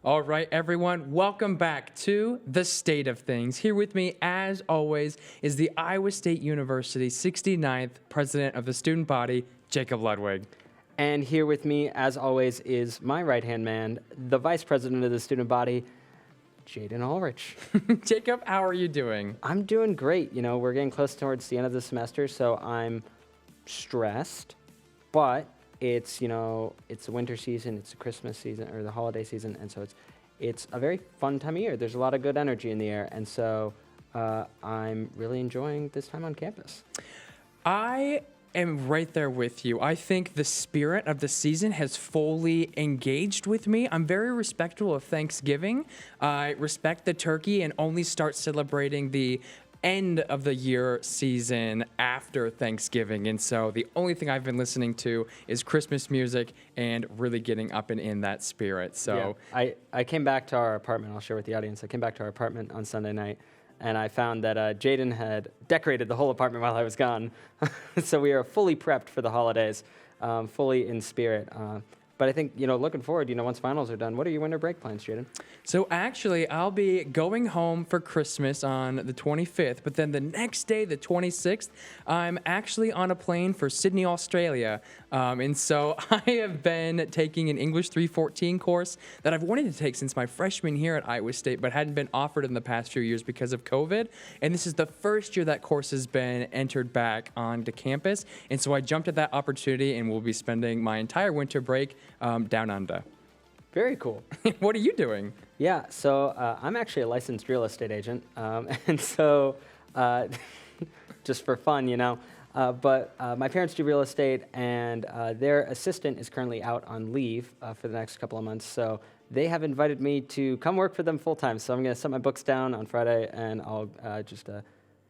All right, everyone, welcome back to The State of Things. Here with me, as always, is the Iowa State University 69th President of the Student Body, Jacob Ludwig. And here with me, as always, is my right-hand man, the Vice President of the Student Body, Jaden Ahlrichs. Jacob, how are you doing? I'm doing great. You know, we're getting close towards the end of the semester, so I'm stressed, but it's, it's the winter season, it's the Christmas season, or the holiday season, and so it's a very fun time of year. There's a lot of good energy in the air, and so I'm really enjoying this time on campus. I am right there with you. I think the spirit of the season has fully engaged with me. I'm very respectful of Thanksgiving. I respect the turkey and only start celebrating the end of the year season after Thanksgiving. And so the only thing I've been listening to is Christmas music and really getting up and in that spirit. So yeah, I came back to our apartment. I'll share with the audience. I came back to our apartment on Sunday night, and I found that Jaden had decorated the whole apartment while I was gone. So we are fully prepped for the holidays, fully in spirit. But I think, looking forward, once finals are done, what are your winter break plans, Jaden? So actually, I'll be going home for Christmas on the 25th, but then the next day, the 26th, I'm actually on a plane for Sydney, Australia. And so I have been taking an English 314 course that I've wanted to take since my freshman year at Iowa State, but hadn't been offered in the past few years because of COVID. And this is the first year that course has been entered back onto campus. And so I jumped at that opportunity and will be spending my entire winter break down under. Very cool. What are you doing? Yeah, so I'm actually a licensed real estate agent, and so just for fun, but my parents do real estate, and their assistant is currently out on leave for the next couple of months, so they have invited me to come work for them full-time. So I'm going to set my books down on Friday, and I'll just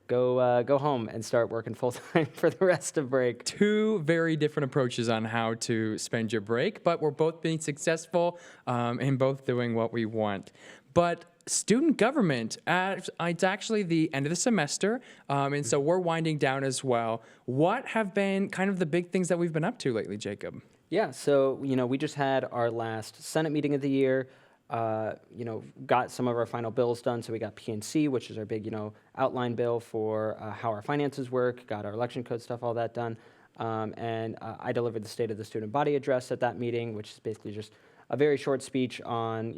go home and start working full-time for the rest of break. Two very different approaches on how to spend your break, but we're both being successful and both doing what we want. But student government, it's actually the end of the semester, and so we're winding down as well. What have been kind of the big things that we've been up to lately, Jacob? Yeah, so, we just had our last Senate meeting of the year. Got some of our final bills done. So we got PNC, which is our big, outline bill for how our finances work, got our election code stuff, all that done. And I delivered the State of the Student Body address at that meeting, which is basically just a very short speech on,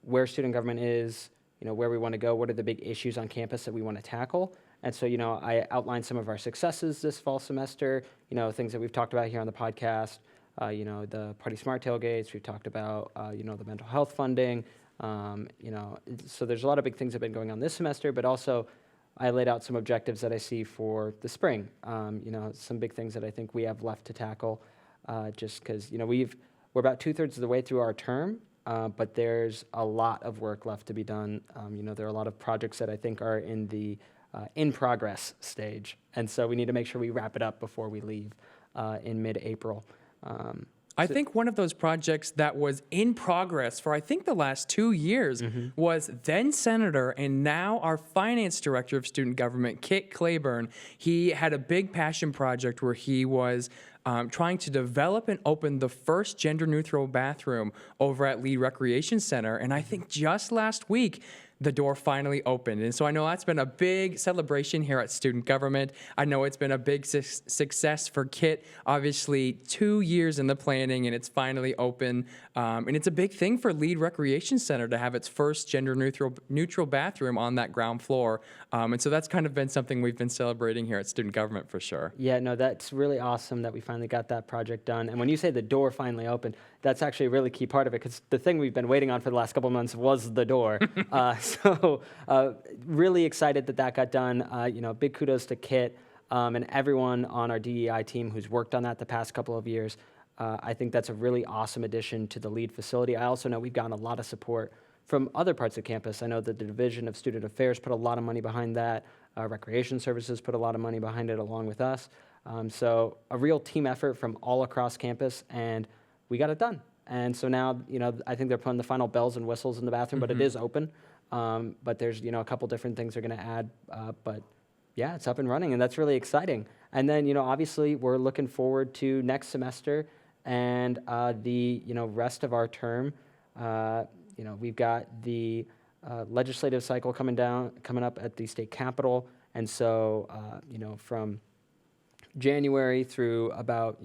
where student government is, where we want to go, what are the big issues on campus that we want to tackle. And so, I outlined some of our successes this fall semester, things that we've talked about here on the podcast. The Party Smart tailgates, we've talked about, the mental health funding, so there's a lot of big things that have been going on this semester, but also I laid out some objectives that I see for the spring, some big things that I think we have left to tackle, just because, we're about 2/3 of the way through our term, but there's a lot of work left to be done. There are a lot of projects that I think are in the in progress stage, and so we need to make sure we wrap it up before we leave in mid-April. I think one of those projects that was in progress for, I think, the last 2 years was then Senator and now our finance director of student government, Kit Claiborne. He had a big passion project where he was trying to develop and open the first gender-neutral bathroom over at Lee Recreation Center. And I think just last week, the door finally opened. And so I know that's been a big celebration here at student government. I know it's been a big success for Kit. Obviously, 2 years in the planning, and it's finally open. And it's a big thing for Lead Recreation Center to have its first gender-neutral bathroom on that ground floor. And so that's kind of been something we've been celebrating here at student government for sure. Yeah, no, that's really awesome that we finally got that project done. And when you say the door finally opened, that's actually a really key part of it, because the thing we've been waiting on for the last couple of months was the door. So really excited that got done. Big kudos to Kit and everyone on our DEI team who's worked on that the past couple of years. I think that's a really awesome addition to the LEAD facility. I also know we've gotten a lot of support from other parts of campus. I know that the Division of Student Affairs put a lot of money behind that. Recreation Services put a lot of money behind it along with us. So a real team effort from all across campus, and we got it done. And so now, I think they're putting the final bells and whistles in the bathroom, but it is open. But there's, a couple different things they're going to add. But yeah, it's up and running, and that's really exciting. And then, obviously, we're looking forward to next semester and the, rest of our term. We've got the legislative cycle coming up at the state capitol. And so, from January through about,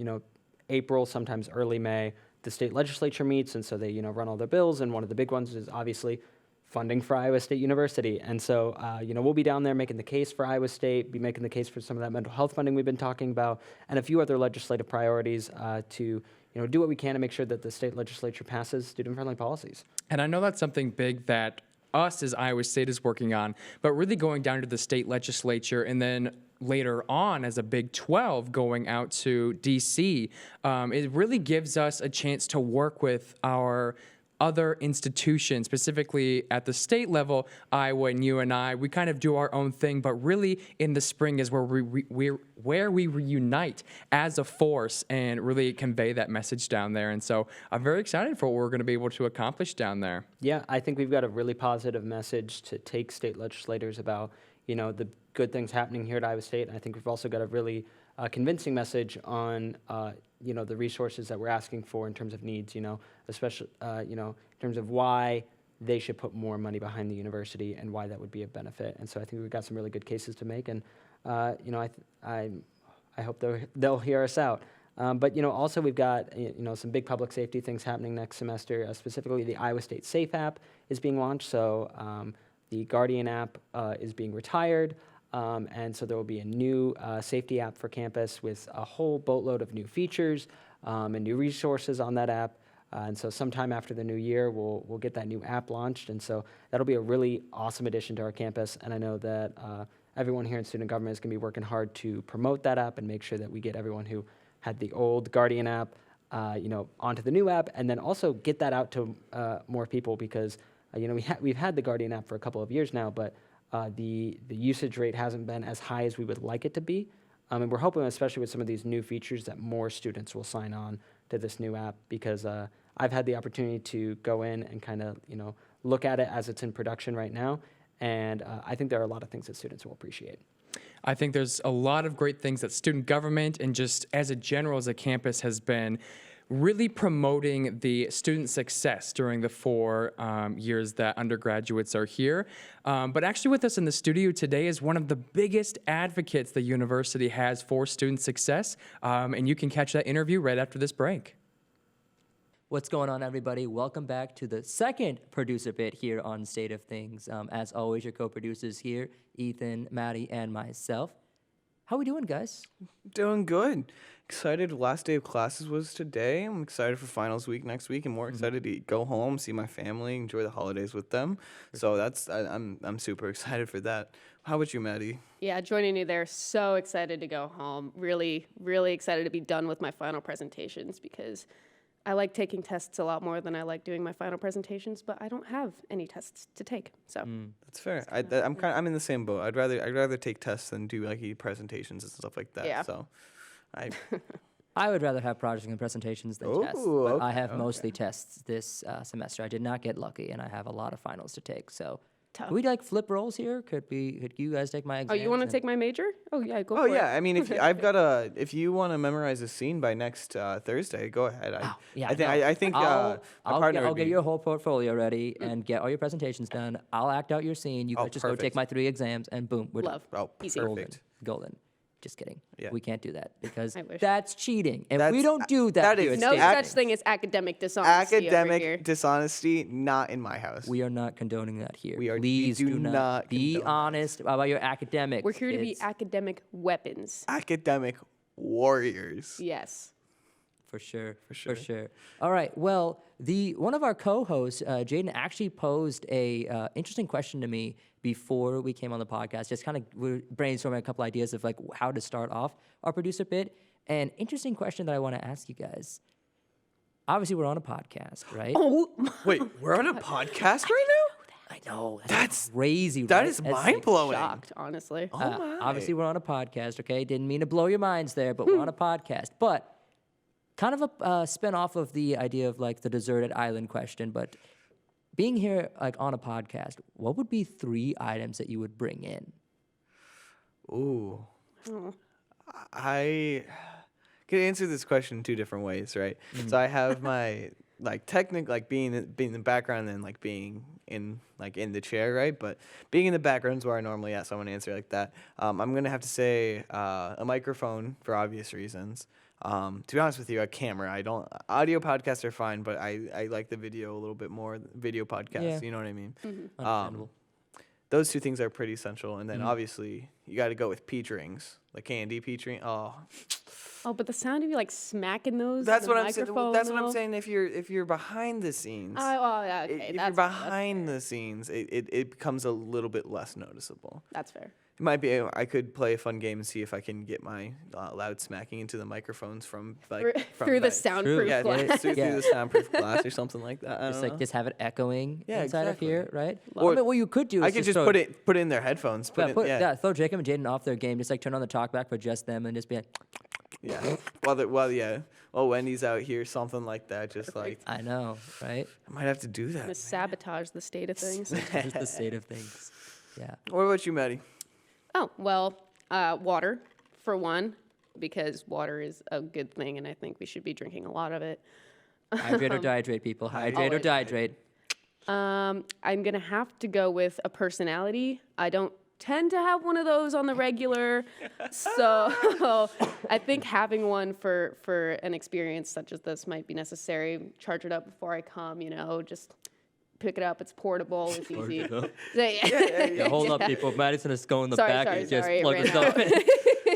April, sometimes early May, the state legislature meets. And so they, run all their bills. And one of the big ones is obviously funding for Iowa State University. And so, we'll be down there making the case for Iowa State, be making the case for some of that mental health funding we've been talking about, and a few other legislative priorities to do what we can to make sure that the state legislature passes student-friendly policies. And I know that's something big that us as Iowa State is working on, but really going down to the state legislature and then later on as a Big 12 going out to D.C., it really gives us a chance to work with our other institutions, specifically at the state level. Iowa and UNI, we kind of do our own thing, but really in the spring is where we reunite as a force and really convey that message down there. And so I'm very excited for what we're going to be able to accomplish down there. Yeah, I think we've got a really positive message to take state legislators about, the good things happening here at Iowa State. And I think we've also got a really convincing message on, the resources that we're asking for in terms of needs, especially, in terms of why they should put more money behind the university and why that would be a benefit. And so I think we've got some really good cases to make. And, I hope they'll hear us out. But, also we've got, some big public safety things happening next semester. Specifically, the Iowa State Safe app is being launched. So the Guardian app is being retired. And so there will be a new safety app for campus with a whole boatload of new features and new resources on that app. And so sometime after the new year, we'll get that new app launched. And so that'll be a really awesome addition to our campus. And I know that everyone here in student government is going to be working hard to promote that app and make sure that we get everyone who had the old Guardian app, onto the new app, and then also get that out to more people because, we've had the Guardian app for a couple of years now, but the usage rate hasn't been as high as we would like it to be. And we're hoping, especially with some of these new features, that more students will sign on to this new app because I've had the opportunity to go in and kind of, look at it as it's in production right now. And I think there are a lot of things that students will appreciate. I think there's a lot of great things that student government and just as a general, as a campus has been really promoting the student success during the 4 years that undergraduates are here. But actually with us in the studio today is one of the biggest advocates the university has for student success. And you can catch that interview right after this break. What's going on, everybody? Welcome back to the second producer bit here on State of Things. As always, your co-producers here, Ethan, Maddie, and myself. How we doing, guys? Doing good. Excited. Last day of classes was today. I'm excited for finals week next week, and more excited to go home, see my family, enjoy the holidays with them. So I'm super excited for that. How about you, Maddie? Yeah, joining you there. So excited to go home. Really, really excited to be done with my final presentations because I like taking tests a lot more than I like doing my final presentations, but I don't have any tests to take. So That's fair. I'm in the same boat. I'd rather take tests than do like presentations and stuff like that. Yeah. So I would rather have projects and presentations than tests, but okay, I have mostly tests this semester. I did not get lucky, and I have a lot of finals to take. So, tough. Could we like flip roles here? Could you guys take my Oh, exams? you want to and- take my major? Oh, yeah, go Oh for yeah, it. I mean, if you want to memorize a scene by next Thursday, go ahead. I think I'll partner would get be- your whole portfolio ready and get all your presentations done. I'll act out your scene. You Oh, guys just go take perfect. my 3 exams, and boom, we're Love. done. Oh, Easy. perfect. Golden. Just kidding. Yeah. We can't do that because I wish. that's cheating, and we That's- don't do that. that here is at No State act- such Things. thing as academic dishonesty over here. Academic dishonesty, not in my house. We are not condoning that here. We Please do do not not be condone that. honest about your academics. We're here to be kids. academic weapons. Academic warriors. Yes. For sure. sure. All right. Well, one of our co-hosts, Jaden, actually posed a interesting question to me before we came on the podcast. Just kind of we're brainstorming a couple ideas of like how to start off our producer bit. An interesting question that I want to ask you guys. Obviously, we're on a podcast, right? Oh, Wait, we're on a podcast right now? I know. That's- crazy. That right? is That's, like, mind-blowing. shocked, honestly. Oh my. Obviously, we're on a podcast, okay? Didn't mean to blow your minds there, but we're on a podcast. But kind of a spin-off of the idea of like the deserted island question, but being here like on a podcast, what would be 3 items that you would bring in? Ooh. Oh. I could answer this question 2 different ways, right? So I have my like technical, like being in the background and like being in the chair, right? But being in the background is where I normally ask someone to answer like that. I'm gonna have to say a microphone for obvious reasons. To be honest with you, a camera. I don't audio podcasts are fine, but I like the video a little bit more. Video podcasts, Yeah. you know what I mean? Understandable. Those two things are pretty essential, and then obviously you got to go with peach rings, like candy peach ring. Oh, but the sound of you like smacking those. that's the what I'm saying. microphone, That's what I'm though. saying. If you're behind the scenes, Oh, yeah, okay. if you're that's behind the scenes, it becomes a little bit less noticeable. That's fair. It might be. I could play a fun game and see if I can get my loud smacking into the microphones from Through the soundproof yeah, glass. through Yeah. the soundproof glass or something like that. I Just don't like know. just have it echoing Yeah, inside exactly. of here, right? Or I mean, what you could do is I could just throw, put it in their headphones. throw Jacob and Jaden off their game. Just like turn on the talkback for just them and just be like, Yeah. While Wendy's out here, something like that. Just like I know, right? I might have to do Gonna that. sabotage the state of things. Just the state of things. Yeah. What about you, Maddie? Oh, well, water, for one, because water is a good thing, and I think we should be drinking a lot of it. Hydrate or dehydrate, people. Hydrate or Always. dehydrate. I'm going to have to go with a personality. I don't tend to have one of those on the regular, so I think having one for an experience such as this might be necessary. Charge it up before I come, just pick it up. It's portable. It's easy. Yeah, hold up, people. Maddie's gonna go in the back and just sorry, it plug ran herself out. in.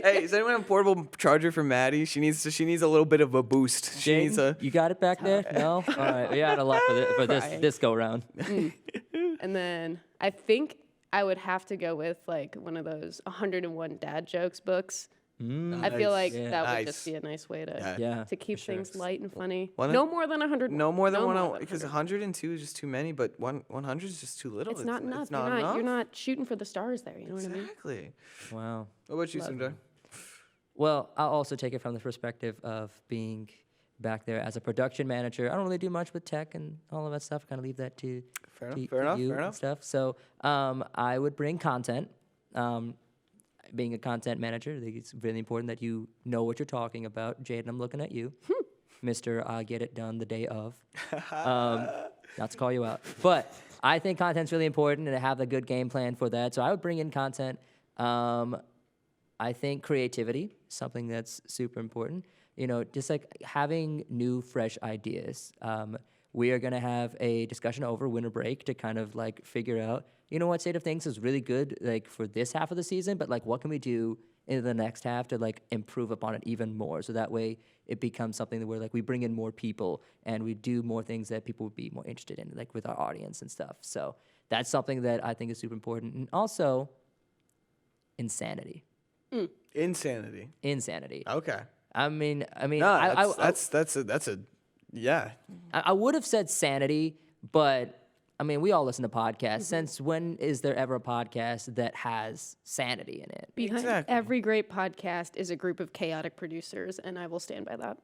Hey, does anyone have a portable charger for Maddie? She needs a little bit of a boost. She needs a. You got it back there? No? All right. We had a lot for this Crying. this go round. And then I think I would have to go with like one of those 101 dad jokes books. I feel like Yeah. that would Nice. just be a nice way to Yeah. to keep things light and funny. One- No more than 100. No more than no 101 because 100. 102 is just too many, but 100 is just too little. It's not enough. It's not you're enough. You're not shooting for the stars there. You know what I mean? Exactly. Wow. What about you, Love Sundar? Well, I'll also take it from the perspective of being back there as a production manager. I don't really do much with tech and all of that stuff. Kind of leave that to Fair to enough. you Fair and enough. stuff. So I would bring content. Being a content manager, I think it's really important that you know what you're talking about. Jaden, I'm looking at you. Mr. I get it done the day of. Not to call you out. But I think content's really important and to have a good game plan for that. So I would bring in content. I think creativity, something that's super important. Just like having new, fresh ideas. We are going to have a discussion over winter break to kind of like figure out, what state of things is really good like for this half of the season, but like what can we do in the next half to like improve upon it even more, so that way it becomes something where like we bring in more people and we do more things that people would be more interested in, like with our audience and stuff. So that's something that I think is super important. And also insanity. Insanity. Okay. I mean, No, that's a yeah. I would have said sanity, but I mean, we all listen to podcasts. Since when is there ever a podcast that has sanity in it? Behind Exactly. every great podcast is a group of chaotic producers, and I will stand by that.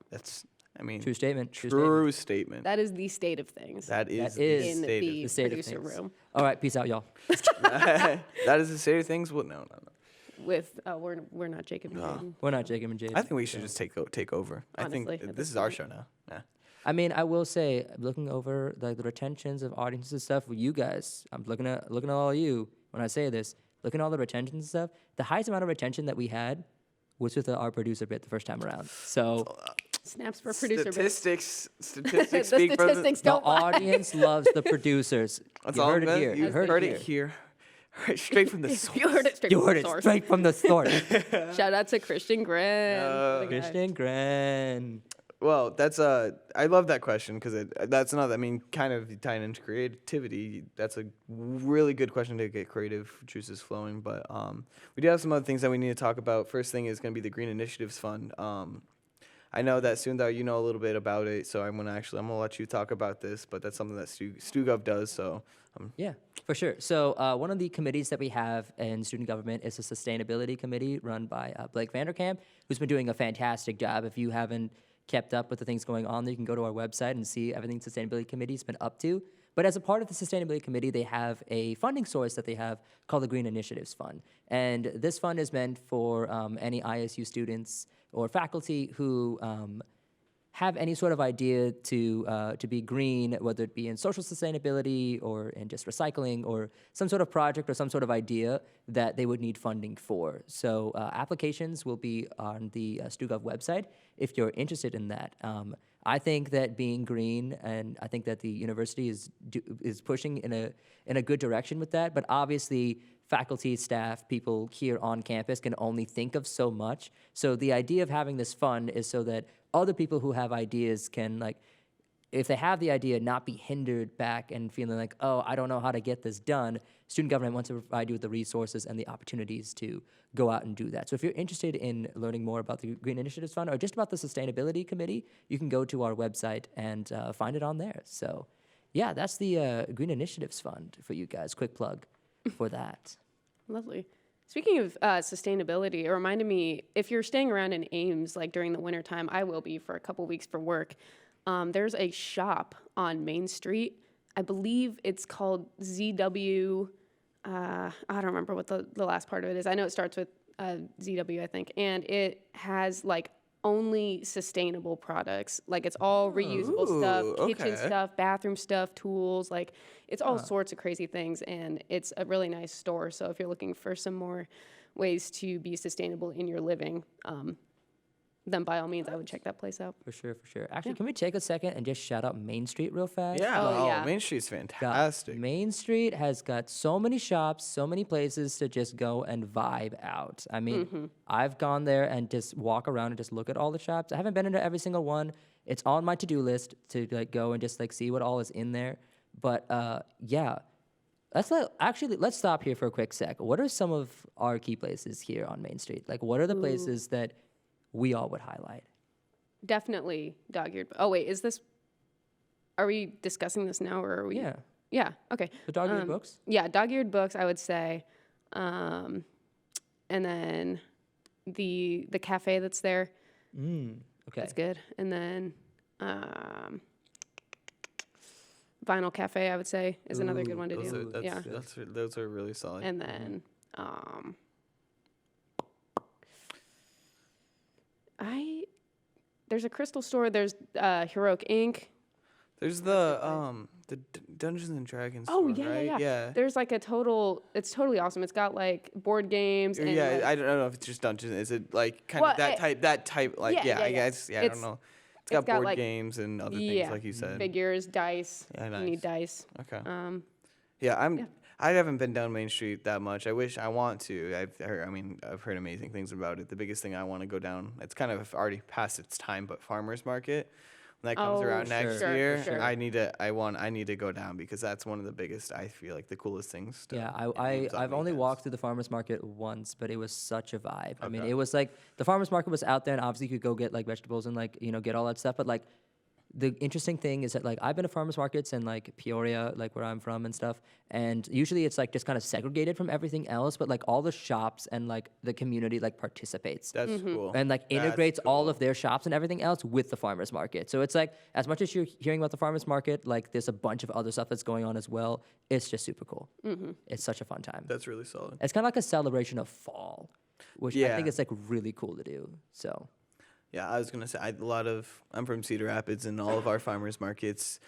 True statement. True statement. That is the state of things That is That is in state the the state of producer things. room. All right, peace out, y'all. that is the state of things. Well, no. With we're not Jacob and Jaden. We're not Jacob and Jaden. I think we should just take over. Honestly, I think at this this is our point. show now. Yeah. I mean, I will say, looking over like the retentions of audiences and stuff with you guys, I'm looking at all of you when I say this, looking at all the retentions and stuff. The highest amount of retention that we had was with our producer bit the first time around. So Snaps for producer. bit. Statistics The speak for statistics the don't lie. audience loves the producers. That's You all heard I'm it gonna- here. You heard it here. Straight from the source. You heard it straight You from heard the it source. straight from the source. Shout out to Christian Gren. What a guy. Christian Gran. Well, that's I love that question because that's another. I mean, kind of tying into creativity. That's a really good question to get creative juices flowing. But we do have some other things that we need to talk about. First thing is going to be the Green Initiatives Fund. I know that Sundar, you know a little bit about it, so I'm gonna let you talk about this. But that's something that StuGov does. So Yeah, for sure. So one of the committees that we have in student government is a sustainability committee run by Blake Vanderkamp, who's been doing a fantastic job. If you haven't kept up with the things going on there, you can go to our website and see everything the sustainability committee's been up to. But as a part of the sustainability committee, they have a funding source that they have called the Green Initiatives Fund. And this fund is meant for any ISU students or faculty who have any sort of idea to be green, whether it be in social sustainability or in just recycling or some sort of project or some sort of idea that they would need funding for. So applications will be on the StuGov website if you're interested in that. I think that being green, and I think that the university is pushing in a good direction with that. But obviously, faculty, staff, people here on campus can only think of so much. So the idea of having this fund is so that other people who have ideas can, like, if they have the idea, not be hindered back and feeling like, oh, I don't know how to get this done. Student government wants to provide you with the resources and the opportunities to go out and do that. So if you're interested in learning more about the Green Initiatives Fund or just about the Sustainability Committee, you can go to our website and find it on there. So yeah, that's the Green Initiatives Fund for you guys. Quick plug for that. Lovely. Speaking of sustainability, it reminded me, if you're staying around in Ames, like during the wintertime, I will be for a couple weeks for work. There's a shop on Main Street. I believe it's called ZW. I don't remember what the last part of it is. I know it starts with ZW, I think. And it has like only sustainable products. Like it's all reusable stuff, kitchen stuff, bathroom stuff, tools. Like it's all sorts of crazy things. And it's a really nice store. So if you're looking for some more ways to be sustainable in your living, then by all means, I would check that place out. For sure, for sure. Actually, can we take a second and just shout out Main Street real fast? Yeah. Oh, yeah. Main Street's fantastic. Main Street has got so many shops, so many places to just go and vibe out. I mean, I've gone there and just walk around and just look at all the shops. I haven't been into every single one. It's on my to-do list to like go and just like see what all is in there. But yeah, let's stop here for a quick sec. What are some of our key places here on Main Street? Like, what are the places that we all would highlight? Definitely dog-eared. Oh, wait, are we discussing this now or are we? Yeah. Yeah, okay. The dog-eared books? Yeah, dog-eared books, I would say. And then the cafe that's there, Okay. that's good. And then Vinyl Cafe, I would say, is another good one to do. Yeah. Those are really solid. And then there's a crystal store. There's Heroic Ink. There's the Dungeons and Dragons Oh, store, yeah, right? yeah. There's like it's totally awesome. It's got like board games. And Yeah, like, I don't know if it's just Dungeons. Is it like kind of that type? Like, I guess. Yeah, I don't know. It's got board like, games and other things, like you said. Figures, dice. Yeah, nice. You need dice. Okay. I haven't been down Main Street that much. I want to. I've heard amazing things about it. The biggest thing I want to go down, it's kind of already past its time, but Farmers Market, when that comes around next year, sure. I need to go down because that's one of the biggest, I feel like the coolest things. I've only walked through the farmers market once, but it was such a vibe. I mean, it was like the farmers market was out there, and obviously you could go get like vegetables and like get all that stuff, but like the interesting thing is that like I've been to farmers markets in like Peoria, like where I'm from and stuff, and usually it's like just kind of segregated from everything else, but like all the shops and like the community like participates. That's cool. And like integrates all of their shops and everything else with the farmers market. So it's like as much as you're hearing about the farmers market, like there's a bunch of other stuff that's going on as well. It's just super cool. It's such a fun time. That's really solid. It's kind of like a celebration of fall, which I think is like really cool to do. So. Yeah, I was gonna say I'm from Cedar Rapids, and all of our farmers markets,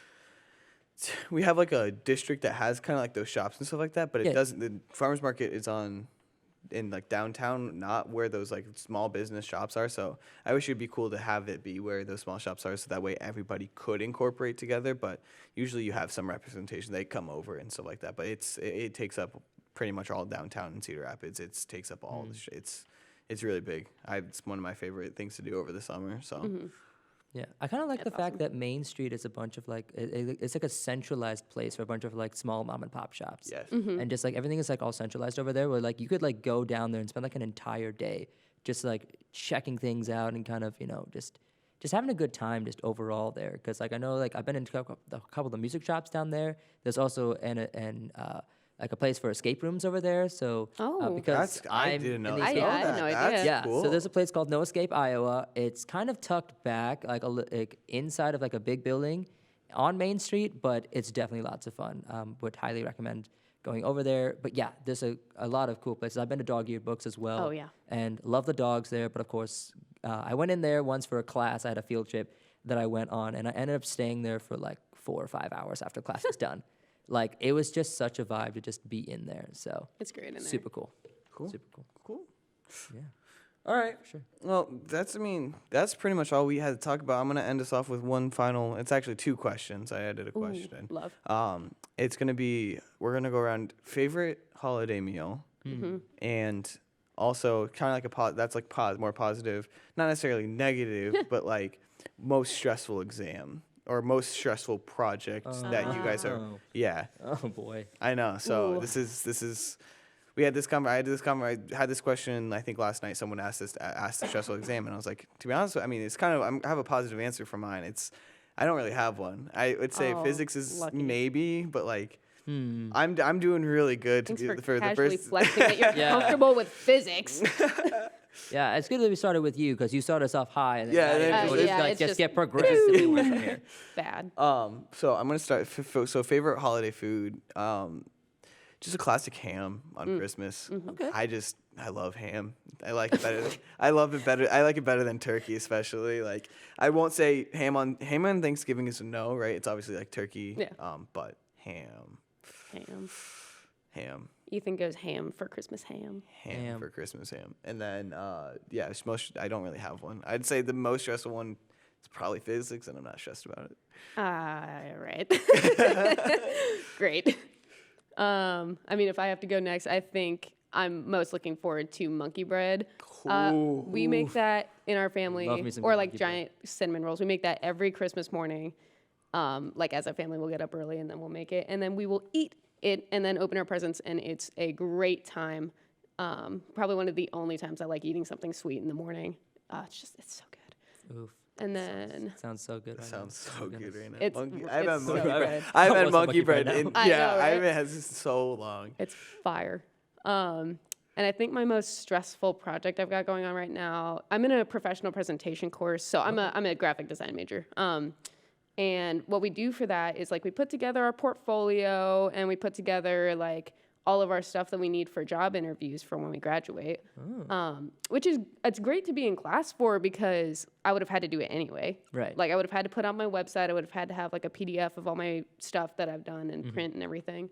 we have like a district that has kind of like those shops and stuff like that, but it doesn't. The farmers market is in like downtown, not where those like small business shops are. So I wish it'd be cool to have it be where those small shops are, so that way everybody could incorporate together. But usually you have some representation; they come over and stuff like that. But it takes up pretty much all downtown in Cedar Rapids. It takes up all It's really big. It's one of my favorite things to do over the summer. So, Yeah, I kind of like the fact that Main Street is a bunch of like it's like a centralized place for a bunch of like small mom and pop shops. yes. And just like everything is like all centralized over there, where like you could like go down there and spend like an entire day just like checking things out and kind of just having a good time just overall there. Because like I know like I've been into a couple of the music shops down there. There's also like a place for escape rooms over there. So because I didn't know. I had no idea. yeah, cool. so there's a place called No Escape Iowa. It's kind of tucked back, like inside of like a big building on Main Street, but it's definitely lots of fun. Would highly recommend going over there. But yeah, there's a lot of cool places. I've been to dog-eared books as well. Oh, yeah. And love the dogs there. But of course, I went in there once for a class. I had a field trip. that I went on, and I ended up staying there for like 4 or 5 hours after class was done. Like, it was just such a vibe to just be in there. So It's great in there. super cool. Cool. Super cool. Cool. Yeah. All right. Sure. Well, that's pretty much all we had to talk about. I'm gonna end us off with one final. It's actually 2 questions. I added a Ooh, question. love. It's gonna be, we're gonna go around favorite holiday meal, and also kind of like that's like more positive, not necessarily negative, but like most stressful exam or most stressful project that you guys are. Oh. Yeah, Oh boy. I know. So Ooh. this is. We had this I had this question. I think last night someone asked the stressful exam, and I was like, to be honest, I mean, it's kind of I have a positive answer for mine. I don't really have one. I would say Oh, physics is lucky. maybe, but like I'm doing really good Thanks to for the casually first. flexing that you're Yeah. comfortable with physics. Yeah, it's good that we started with you because you started us off high. And then Yeah, now then you it's just, yeah, like, it's just just get progressively worse from here. Bad. So I'm gonna start. So favorite holiday food. Just a classic ham on Christmas. Okay. I love ham. I like it better. I love it better. I like it better than turkey, especially. Like, I won't say ham on Thanksgiving is a no, right? It's obviously like turkey. Yeah. But ham. Ethan goes ham for Christmas ham. Ham. For Christmas ham. And then yeah, I don't really have one. I'd say the most stressful one is probably physics, and I'm not stressed about it. Right. Great. I mean, if I have to go next, I think I'm most looking forward to monkey bread. We make that in our family, Love me some or good like monkey bread. giant cinnamon rolls. We make that every Christmas morning. Like as a family, we'll get up early and then we'll make it, and then we will eat it and then open our presents, and it's a great time. Probably one of the only times I like eating something sweet in the morning. It's so good. Oof. And then Sounds so good. Right Sounds now. so Oh, good goodness. right now. It's I've had so monkey bread. good. I've I had want some monkey bread. now. I know, I right? haven't had this in so long. it's fire. And I think my most stressful project I've got going on right now, I'm in a professional presentation course, so I'm a graphic design major. And what we do for that is like we put together our portfolio and we put together like all of our stuff that we need for job interviews for when we graduate. Which is, it's great to be in class for because I would have had to do it anyway. Right. Like I would have had to put on my website, I would have had to have like a PDF of all my stuff that I've done and print and everything.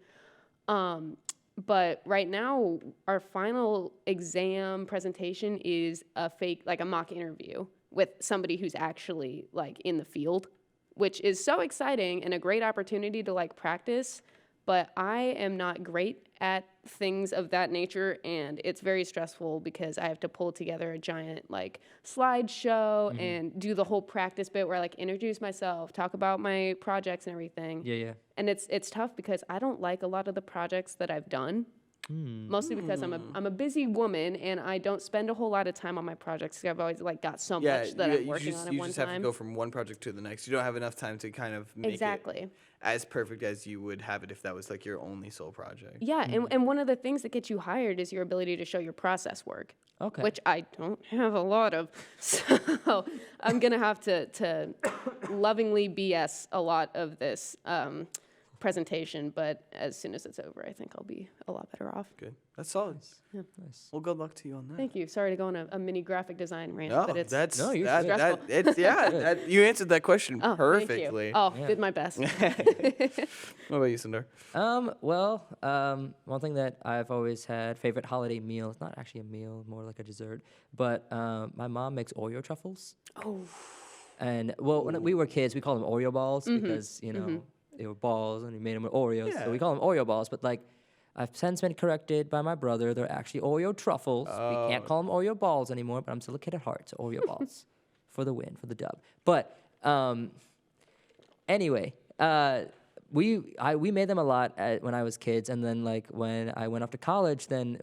But right now, our final exam presentation is like a mock interview with somebody who's actually like in the field, which is so exciting and a great opportunity to like practice. But I am not great at things of that nature, and it's very stressful because I have to pull together a giant like slideshow and do the whole practice bit where I like introduce myself, talk about my projects and everything. Yeah. And it's tough because I don't like a lot of the projects that I've done. Mostly because I'm a busy woman and I don't spend a whole lot of time on my projects. I've always like got so Yeah, much that I'm working on at you one just have to time. go from one project to the next. You don't have enough time to kind of make Exactly. it as perfect as you would have it if that was like your only sole project. Yeah, and one of the things that gets you hired is your ability to show your process work. Okay. Which I don't have a lot of. So I'm gonna have to lovingly BS a lot of this presentation, but as soon as it's over, I think I'll be a lot better off. Good. That's solid. Nice. Well, good luck to you on that. Thank you. Sorry to go on a mini graphic design rant, No, but it's No, you're that, stressful. it's you answered that question oh, perfectly. Thank you. Oh, did my best. What about you, Sundar? One thing that I've always had favorite holiday meal. It's not actually a meal, more like a dessert. But my mom makes Oreo truffles. Oh, And well, when we were kids, we called them Oreo balls because they were balls and we made them with Oreos. Yeah. So we call them Oreo balls. But like, I've since been corrected by my brother. They're actually Oreo truffles. We can't call them Oreo balls anymore. But I'm still a kid at heart, so Oreo balls for the win, for the dub. But anyway, we made them a lot when I was kids, and then like when I went off to college, then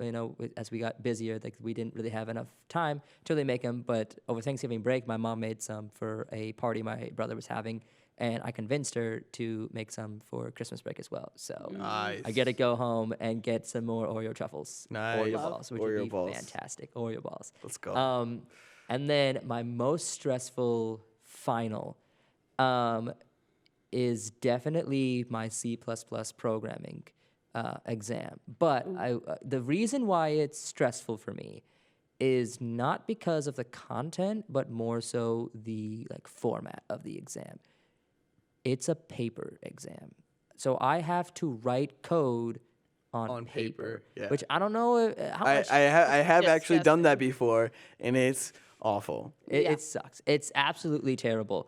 as we got busier, like we didn't really have enough time to really make them. But over Thanksgiving break, my mom made some for a party my brother was having, and I convinced her to make some for Christmas break as well. So Nice. I get to go home and get some more Oreo truffles, Nice. Oreo Love balls, which Oreo would be balls. fantastic. Oreo balls. Let's go. And then my most stressful final is definitely my C++ programming exam. But the reason why it's stressful for me is not because of the content, but more so the like format of the exam. It's a paper exam. So I have to write code on paper, yeah. which I don't know how much I have actually done that disgusting. before, and it's awful. it, Yeah. it sucks. It's absolutely terrible.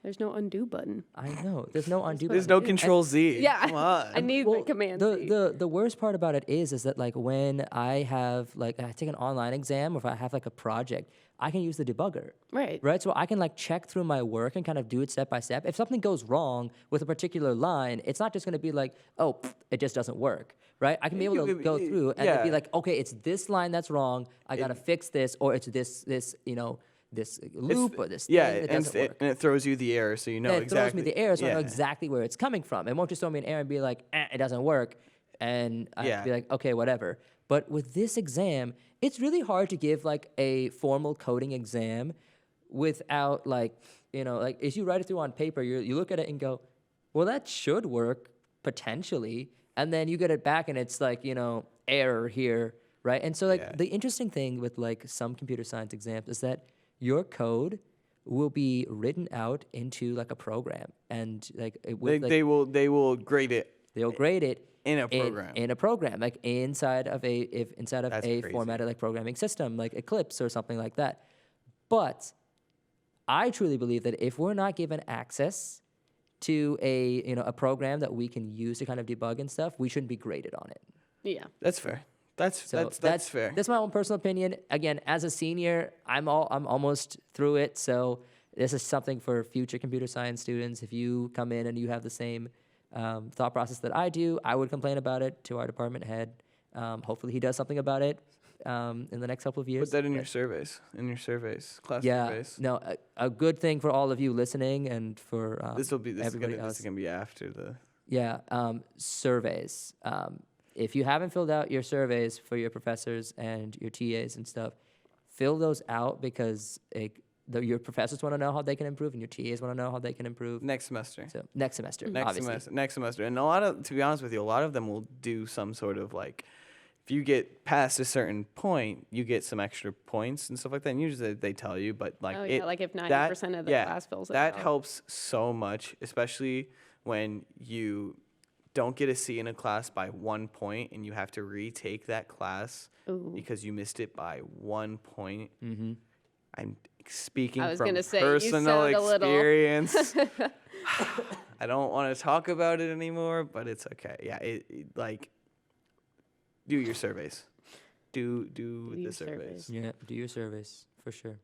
There's no undo button. I know. There's no undo There's button. no Control Z. Yeah, Come on. I need the command C. the worst part about it is that like when I have like I take an online exam or if I have like a project, I can use the debugger. Right. Right. So I can like check through my work and kind of do it step by step. If something goes wrong with a particular line, it's not just going to be like, oh, it just doesn't work. Right. I can be able to go through and it'd be like, okay, it's this line that's wrong. I got to fix this, or it's this this loop or this thing that doesn't work. And it throws you the error, so you know And it exactly. throws me the error, so I know Yeah. exactly where it's coming from. It won't just throw me an error and be like, it doesn't work, and I have to be Yeah. like, okay, whatever. But with this exam, it's really hard to give like a formal coding exam without like, like as you write it through on paper, you look at it and go, well, that should work potentially, and then you get it back and it's like, error here, right? And so like Yeah. the interesting thing with like some computer science exams is that your code will be written out into like a program, and like They will grade it they'll grade it in a program. in a program, like inside of a That's a crazy. formatted like programming system like Eclipse or something like that. But I truly believe that if we're not given access to a program that we can use to kind of debug and stuff, we shouldn't be graded on it. Yeah. That's fair. That's So that's fair. That's my own personal opinion. Again, as a senior, I'm almost through it. So this is something for future computer science students. If you come in and you have the same thought process that I do, I would complain about it to our department head. Hopefully, he does something about it in the next couple of years. Put that in But your surveys, class yeah, surveys. no, a good thing for all of you listening and for This everybody is else. gonna be after the. Yeah, surveys. If you haven't filled out your surveys for your professors and your TAs and stuff, fill those out because your professors want to know how they can improve and your TAs want to know how they can improve. Next semester. So next semester, Next obviously. semester, and to be honest with you, a lot of them will do some sort of like, if you get past a certain point, you get some extra points and stuff like that. And usually they tell you, but like Oh, yeah, like if 90% of the class fills it that out. helps so much, especially when you don't get a C in a class by 1 point and you have to retake that class Ooh. because you missed it by 1 point. Mm-hmm. I'm speaking I was from gonna say, you personal sound a little- experience. I don't want to talk about it anymore, but it's okay. Yeah, like do your surveys. Do the your surveys. surveys. Yeah, do your surveys for sure.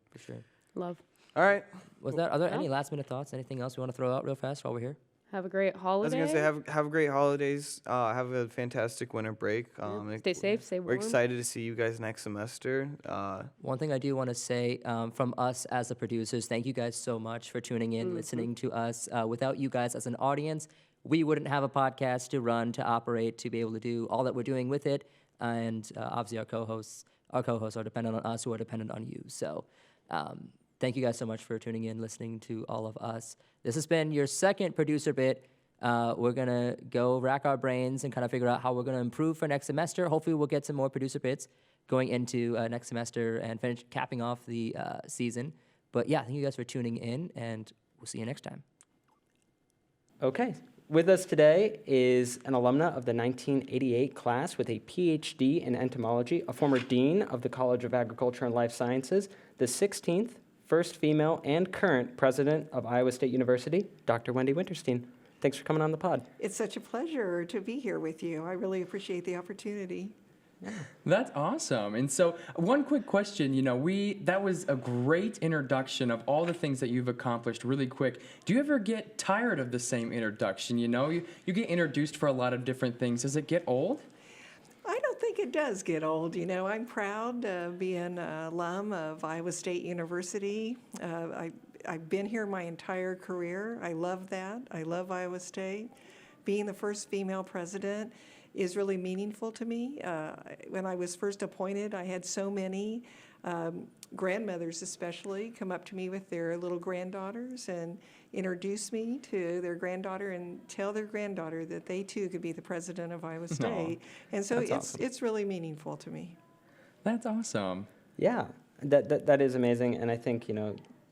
Love. All right. Are there any Well. last minute thoughts? Anything else we want to throw out real fast while we're here? Have a great I was holiday. gonna say have great holidays. Have a fantastic winter break. Stay safe, stay We're warm. excited to see you guys next semester. One thing I do want to say from us as the producers, thank you guys so much for tuning in, listening to us. Without you guys as an audience, we wouldn't have a podcast to run, to operate, to be able to do all that we're doing with it. And obviously, our co-hosts are dependent on us, who are dependent on you. So thank you guys so much for tuning in, listening to all of us. This has been your second producer bit. We're going to go rack our brains and kind of figure out how we're going to improve for next semester. Hopefully, we'll get some more producer bits going into next semester and finish capping off the season. But yeah, thank you guys for tuning in, and we'll see you next time. Okay. With us today is an alumna of the 1988 class with a PhD in entomology, a former dean of the College of Agriculture and Life Sciences, the 16th first female and current president of Iowa State University, Dr. Wendy Wintersteen. Thanks for coming on the pod. It's such a pleasure to be here with you. I really appreciate the opportunity. That's awesome. And so one quick question, that was a great introduction of all the things that you've accomplished really quick. Do you ever get tired of the same introduction? You get introduced for a lot of different things. Does it get old? I don't think it does get old. I'm proud to be an alum of Iowa State University. I've been here my entire career. I love that. I love Iowa State. Being the first female president is really meaningful to me. When I was first appointed, I had so many grandmothers especially come up to me with their little granddaughters and introduce me to their granddaughter and tell their granddaughter that they too could be the president of Iowa State. And so That's awesome. it's really meaningful to me. That's awesome. Yeah, that is amazing, and I think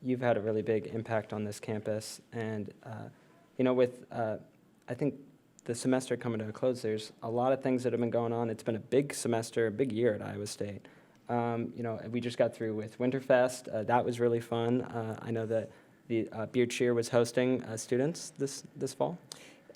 you've had a really big impact on this campus, and with I think the semester coming to a close, there's a lot of things that have been going on. It's been a big semester, a big year at Iowa State. We just got through with Winterfest. That was really fun. I know that the Beard Cheer was hosting students this fall.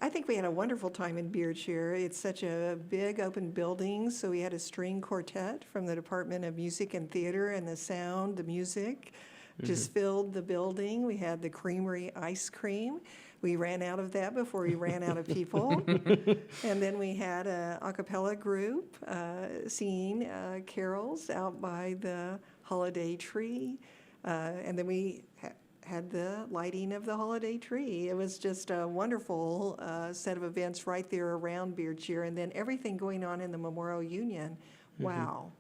I think we had a wonderful time in Beard Cheer. It's such a big open building, so we had a string quartet from the Department of Music and Theater, and the sound, the music just filled the building. We had the creamery ice cream. We ran out of that before we ran out of people. And then we had a a cappella group singing carols out by the holiday tree. And then we had the lighting of the holiday tree. It was just a wonderful set of events right there around Beard Cheer. And then everything going on in the Memorial Union. Wow.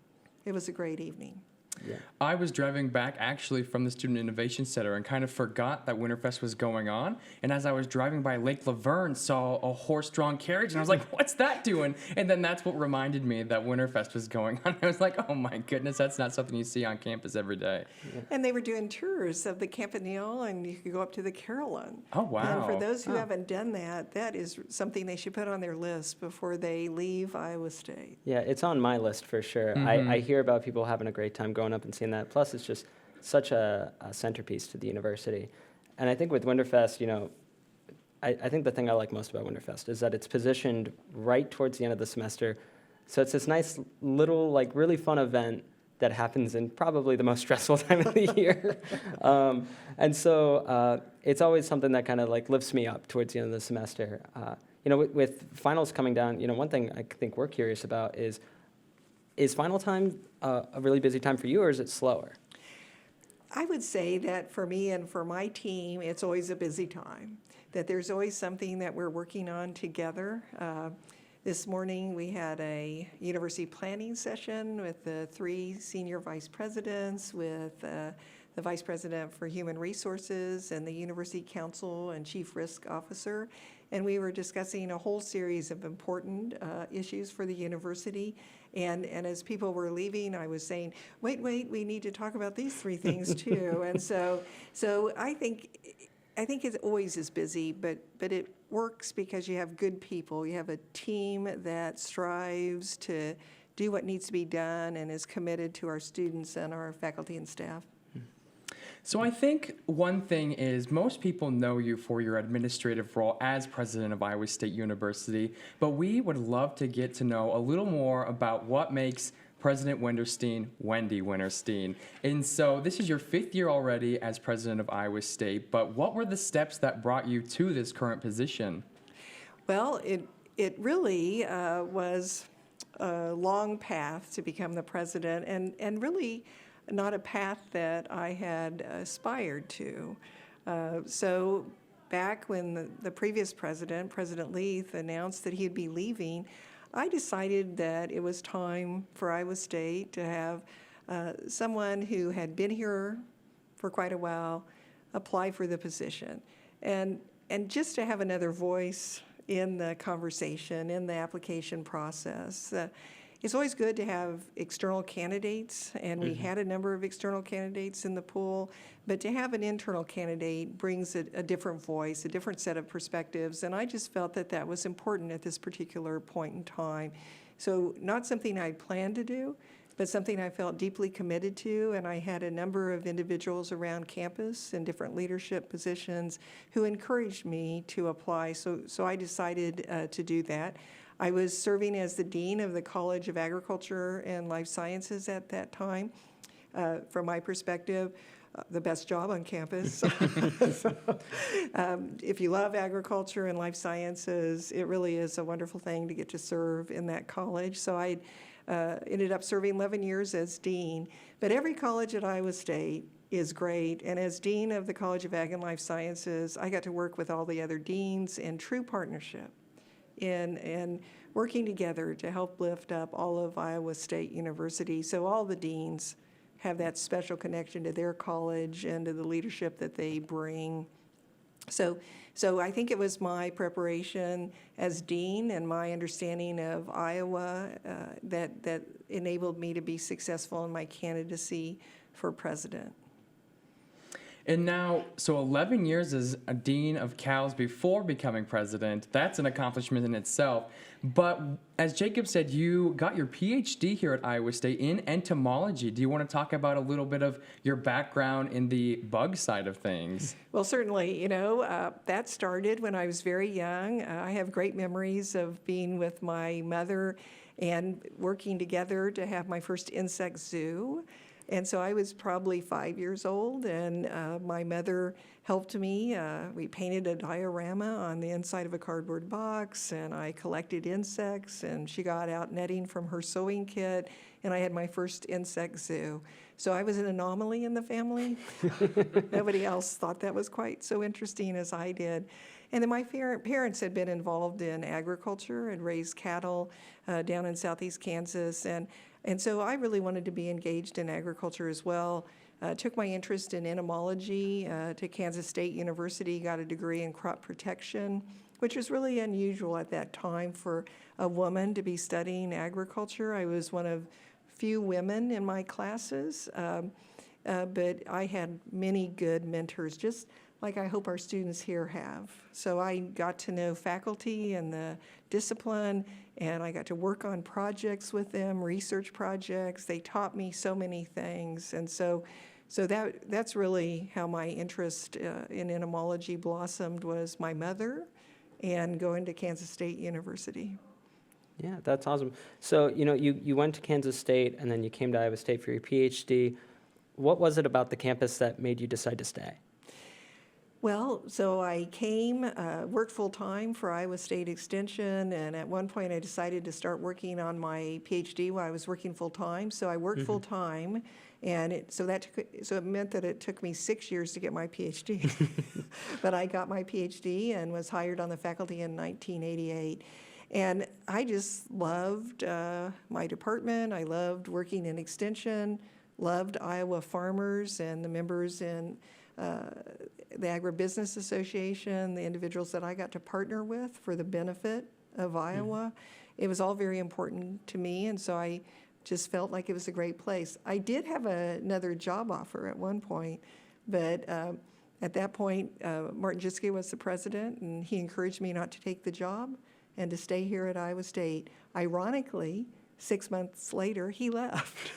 It was a great evening. Yeah. I was driving back actually from the Student Innovation Center and kind of forgot that Winterfest was going on. And as I was driving by Lake Laverne, saw a horse-drawn carriage, and I was like, what's that doing? And then that's what reminded me that Winterfest was going on. I was like, oh my goodness, that's not something you see on campus every day. Yeah. And they were doing tours of the Campanile, and you could go up to the Carillon. Oh, wow. And for those who haven't done that, that is something they should put on their list before they leave Iowa State. Yeah, it's on my list for sure. I hear about people having a great time going up and seeing that. Plus, it's just such a centerpiece to the university. And I think with Winterfest, I think the thing I like most about Winterfest is that it's positioned right towards the end of the semester. So it's this nice little, really fun event that happens in probably the most stressful time of the year. And so it's always something that kind of lifts me up towards the end of the semester. With finals coming down, one thing I think we're curious about is final time a really busy time for you, or is it slower? I would say that for me and for my team, it's always a busy time, that there's always something that we're working on together. This morning, we had a university planning session with the 3 senior vice presidents, with the vice president for human resources and the university counsel and chief risk officer. And we were discussing a whole series of important issues for the university. And as people were leaving, I was saying, wait, we need to talk about these 3 things too. And so I think it always is busy, but it works because you have good people. You have a team that strives to do what needs to be done and is committed to our students and our faculty and staff. So I think one thing is most people know you for your administrative role as president of Iowa State University, but we would love to get to know a little more about what makes President Wintersteen Wendy Wintersteen. And so this is your 5th year already as president of Iowa State, but what were the steps that brought you to this current position? Well, it really was a long path to become the president, and really not a path that I had aspired to. So back when the previous president, President Leith, announced that he'd be leaving, I decided that it was time for Iowa State to have someone who had been here for quite a while apply for the position. And just to have another voice in the conversation, in the application process. It's always good to have external candidates, and we had a number of external candidates in the pool, but to have an internal candidate brings a different voice, a different set of perspectives, and I just felt that that was important at this particular point in time. So not something I planned to do, but something I felt deeply committed to, and I had a number of individuals around campus in different leadership positions who encouraged me to apply, so I decided to do that. I was serving as the dean of the College of Agriculture and Life Sciences at that time. From my perspective, the best job on campus. If you love agriculture and life sciences, it really is a wonderful thing to get to serve in that college. So I ended up serving 11 years as dean. But every college at Iowa State is great. And as dean of the College of Ag and Life Sciences, I got to work with all the other deans in true partnership in working together to help lift up all of Iowa State University. So all the deans have that special connection to their college and to the leadership that they bring. So I think it was my preparation as dean and my understanding of Iowa that enabled me to be successful in my candidacy for president. And now, so 11 years as a dean of Cal's before becoming president, that's an accomplishment in itself. But as Jacob said, you got your PhD here at Iowa State in entomology. Do you want to talk about a little bit of your background in the bug side of things? Well, certainly, that started when I was very young. I have great memories of being with my mother and working together to have my first insect zoo. And so I was probably 5 years old, and my mother helped me. We painted a diorama on the inside of a cardboard box, and I collected insects, and she got out netting from her sewing kit, and I had my first insect zoo. So I was an anomaly in the family. Nobody else thought that was quite so interesting as I did. And then my parents had been involved in agriculture and raised cattle down in southeast Kansas, and so I really wanted to be engaged in agriculture as well. Took my interest in entomology to Kansas State University, got a degree in crop protection, which was really unusual at that time for a woman to be studying agriculture. I was one of few women in my classes, but I had many good mentors, just like I hope our students here have. So I got to know faculty and the discipline, and I got to work on projects with them, research projects. They taught me so many things, and so that's really how my interest in entomology blossomed, was my mother and going to Kansas State University. Yeah, that's awesome. So, you went to Kansas State, and then you came to Iowa State for your PhD. What was it about the campus that made you decide to stay? Well, so I came, worked full-time for Iowa State Extension, and at one point I decided to start working on my PhD while I was working full-time. So I worked full-time, and it meant that it took me 6 years to get my PhD. But I got my PhD and was hired on the faculty in 1988. And I just loved my department. I loved working in Extension, loved Iowa farmers and the members in the Agribusiness Association, the individuals that I got to partner with for the benefit of Iowa. It was all very important to me, and so I just felt like it was a great place. I did have another job offer at one point, but at that point, Martin Jiske was the president, and he encouraged me not to take the job and to stay here at Iowa State. Ironically, 6 months later, he left.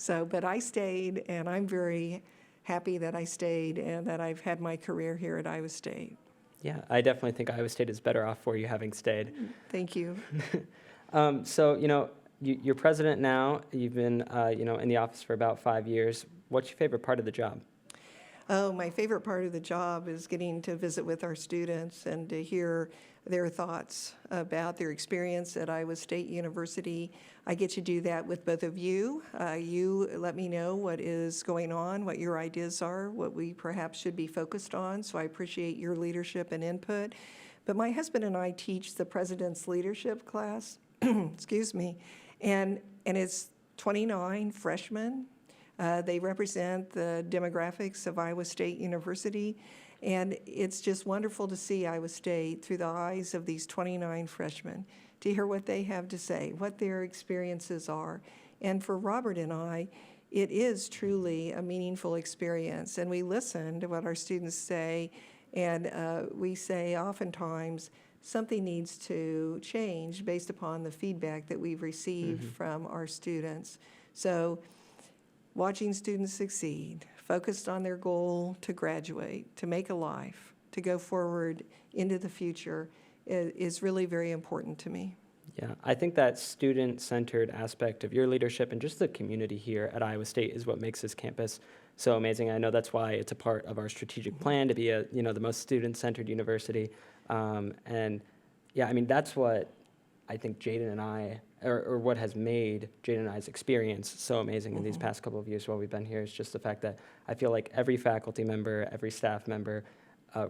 But I stayed, and I'm very happy that I stayed and that I've had my career here at Iowa State. Yeah, I definitely think Iowa State is better off for you having stayed. Thank you. So, you're president now. You've been, in the office for about 5 years. What's your favorite part of the job? Oh, my favorite part of the job is getting to visit with our students and to hear their thoughts about their experience at Iowa State University. I get to do that with both of you. You let me know what is going on, what your ideas are, what we perhaps should be focused on, so I appreciate your leadership and input. But my husband and I teach the President's Leadership class, excuse me, and it's 29 freshmen. They represent the demographics of Iowa State University, and it's just wonderful to see Iowa State through the eyes of these 29 freshmen, to hear what they have to say, what their experiences are. And for Robert and I, it is truly a meaningful experience, and we listen to what our students say, and we say oftentimes something needs to change based upon the feedback that we've received from our students. So watching students succeed, focused on their goal to graduate, to make a life, to go forward into the future is really very important to me. Yeah, I think that student-centered aspect of your leadership and just the community here at Iowa State is what makes this campus so amazing. I know that's why it's a part of our strategic plan to be the most student-centered university. And yeah, I mean, that's what I think Jaden and I, or what has made Jaden and I's experience so amazing in these past couple of years while we've been here, is just the fact that I feel like every faculty member, every staff member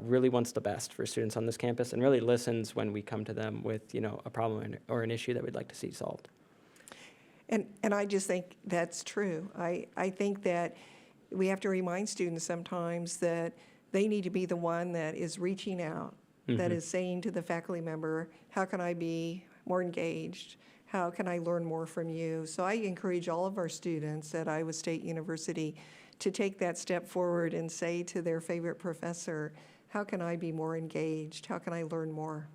really wants the best for students on this campus and really listens when we come to them with, a problem or an issue that we'd like to see solved. And I just think that's true. I think that we have to remind students sometimes that they need to be the one that is reaching out, that is saying to the faculty member, how can I be more engaged? How can I learn more from you? So I encourage all of our students at Iowa State University to take that step forward and say to their favorite professor, how can I be more engaged? How can I learn more?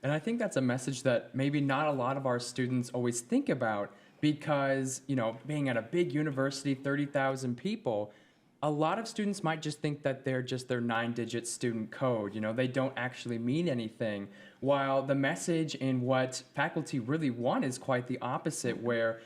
And I think that's a message that maybe not a lot of our students always think about because, being at a big university, 30,000 people, a lot of students might just think that they're just their 9-digit student code. They don't actually mean anything. While the message and what faculty really want is quite the opposite, where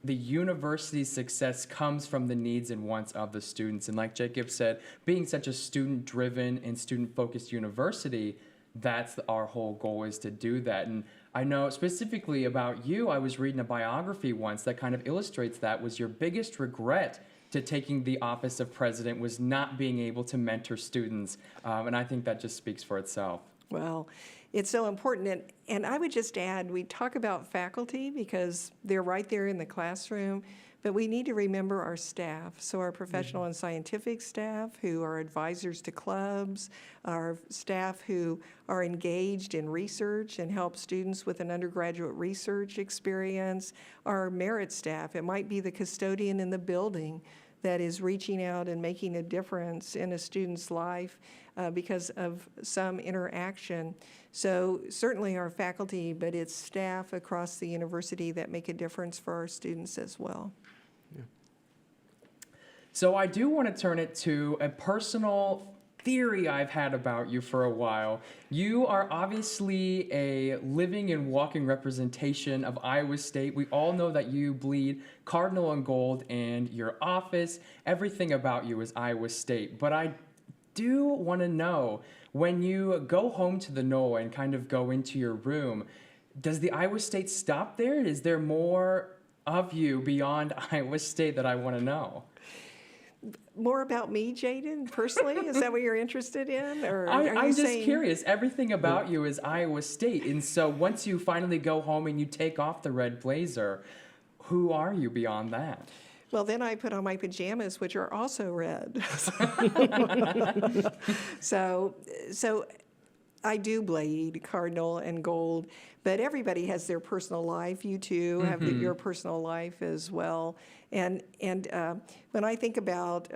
the university's success comes from the needs and wants of the students. And like Jacob said, being such a student-driven and student-focused university, that's our whole goal, is to do that. And I know specifically about you, I was reading a biography once that kind of illustrates that. Was your biggest regret to taking the office of president was not being able to mentor students. And I think that just speaks for itself. Well, it's so important. And I would just add, we talk about faculty because they're right there in the classroom, but we need to remember our staff. So our professional and scientific staff who are advisors to clubs, our staff who are engaged in research and help students with an undergraduate research experience, our merit staff. It might be the custodian in the building that is reaching out and making a difference in a student's life because of some interaction. So certainly our faculty, but it's staff across the university that make a difference for our students as well. So I do want to turn it to a personal theory I've had about you for a while. You are obviously a living and walking representation of Iowa State. We all know that you bleed cardinal and gold, and your office, everything about you is Iowa State. But I do want to know, when you go home to the Knoll and kind of go into your room, does the Iowa State stop there? Is there more of you beyond Iowa State that I want to know? More about me, Jaden, personally? Is that what you're interested in? Or are I'm you just saying... curious. Everything about you is Iowa State. And so once you finally go home and you take off the red blazer, who are you beyond that? Well, then I put on my pajamas, which are also red. So I do bleed cardinal and gold, but everybody has their personal life. You too have your personal life as well. And when I think about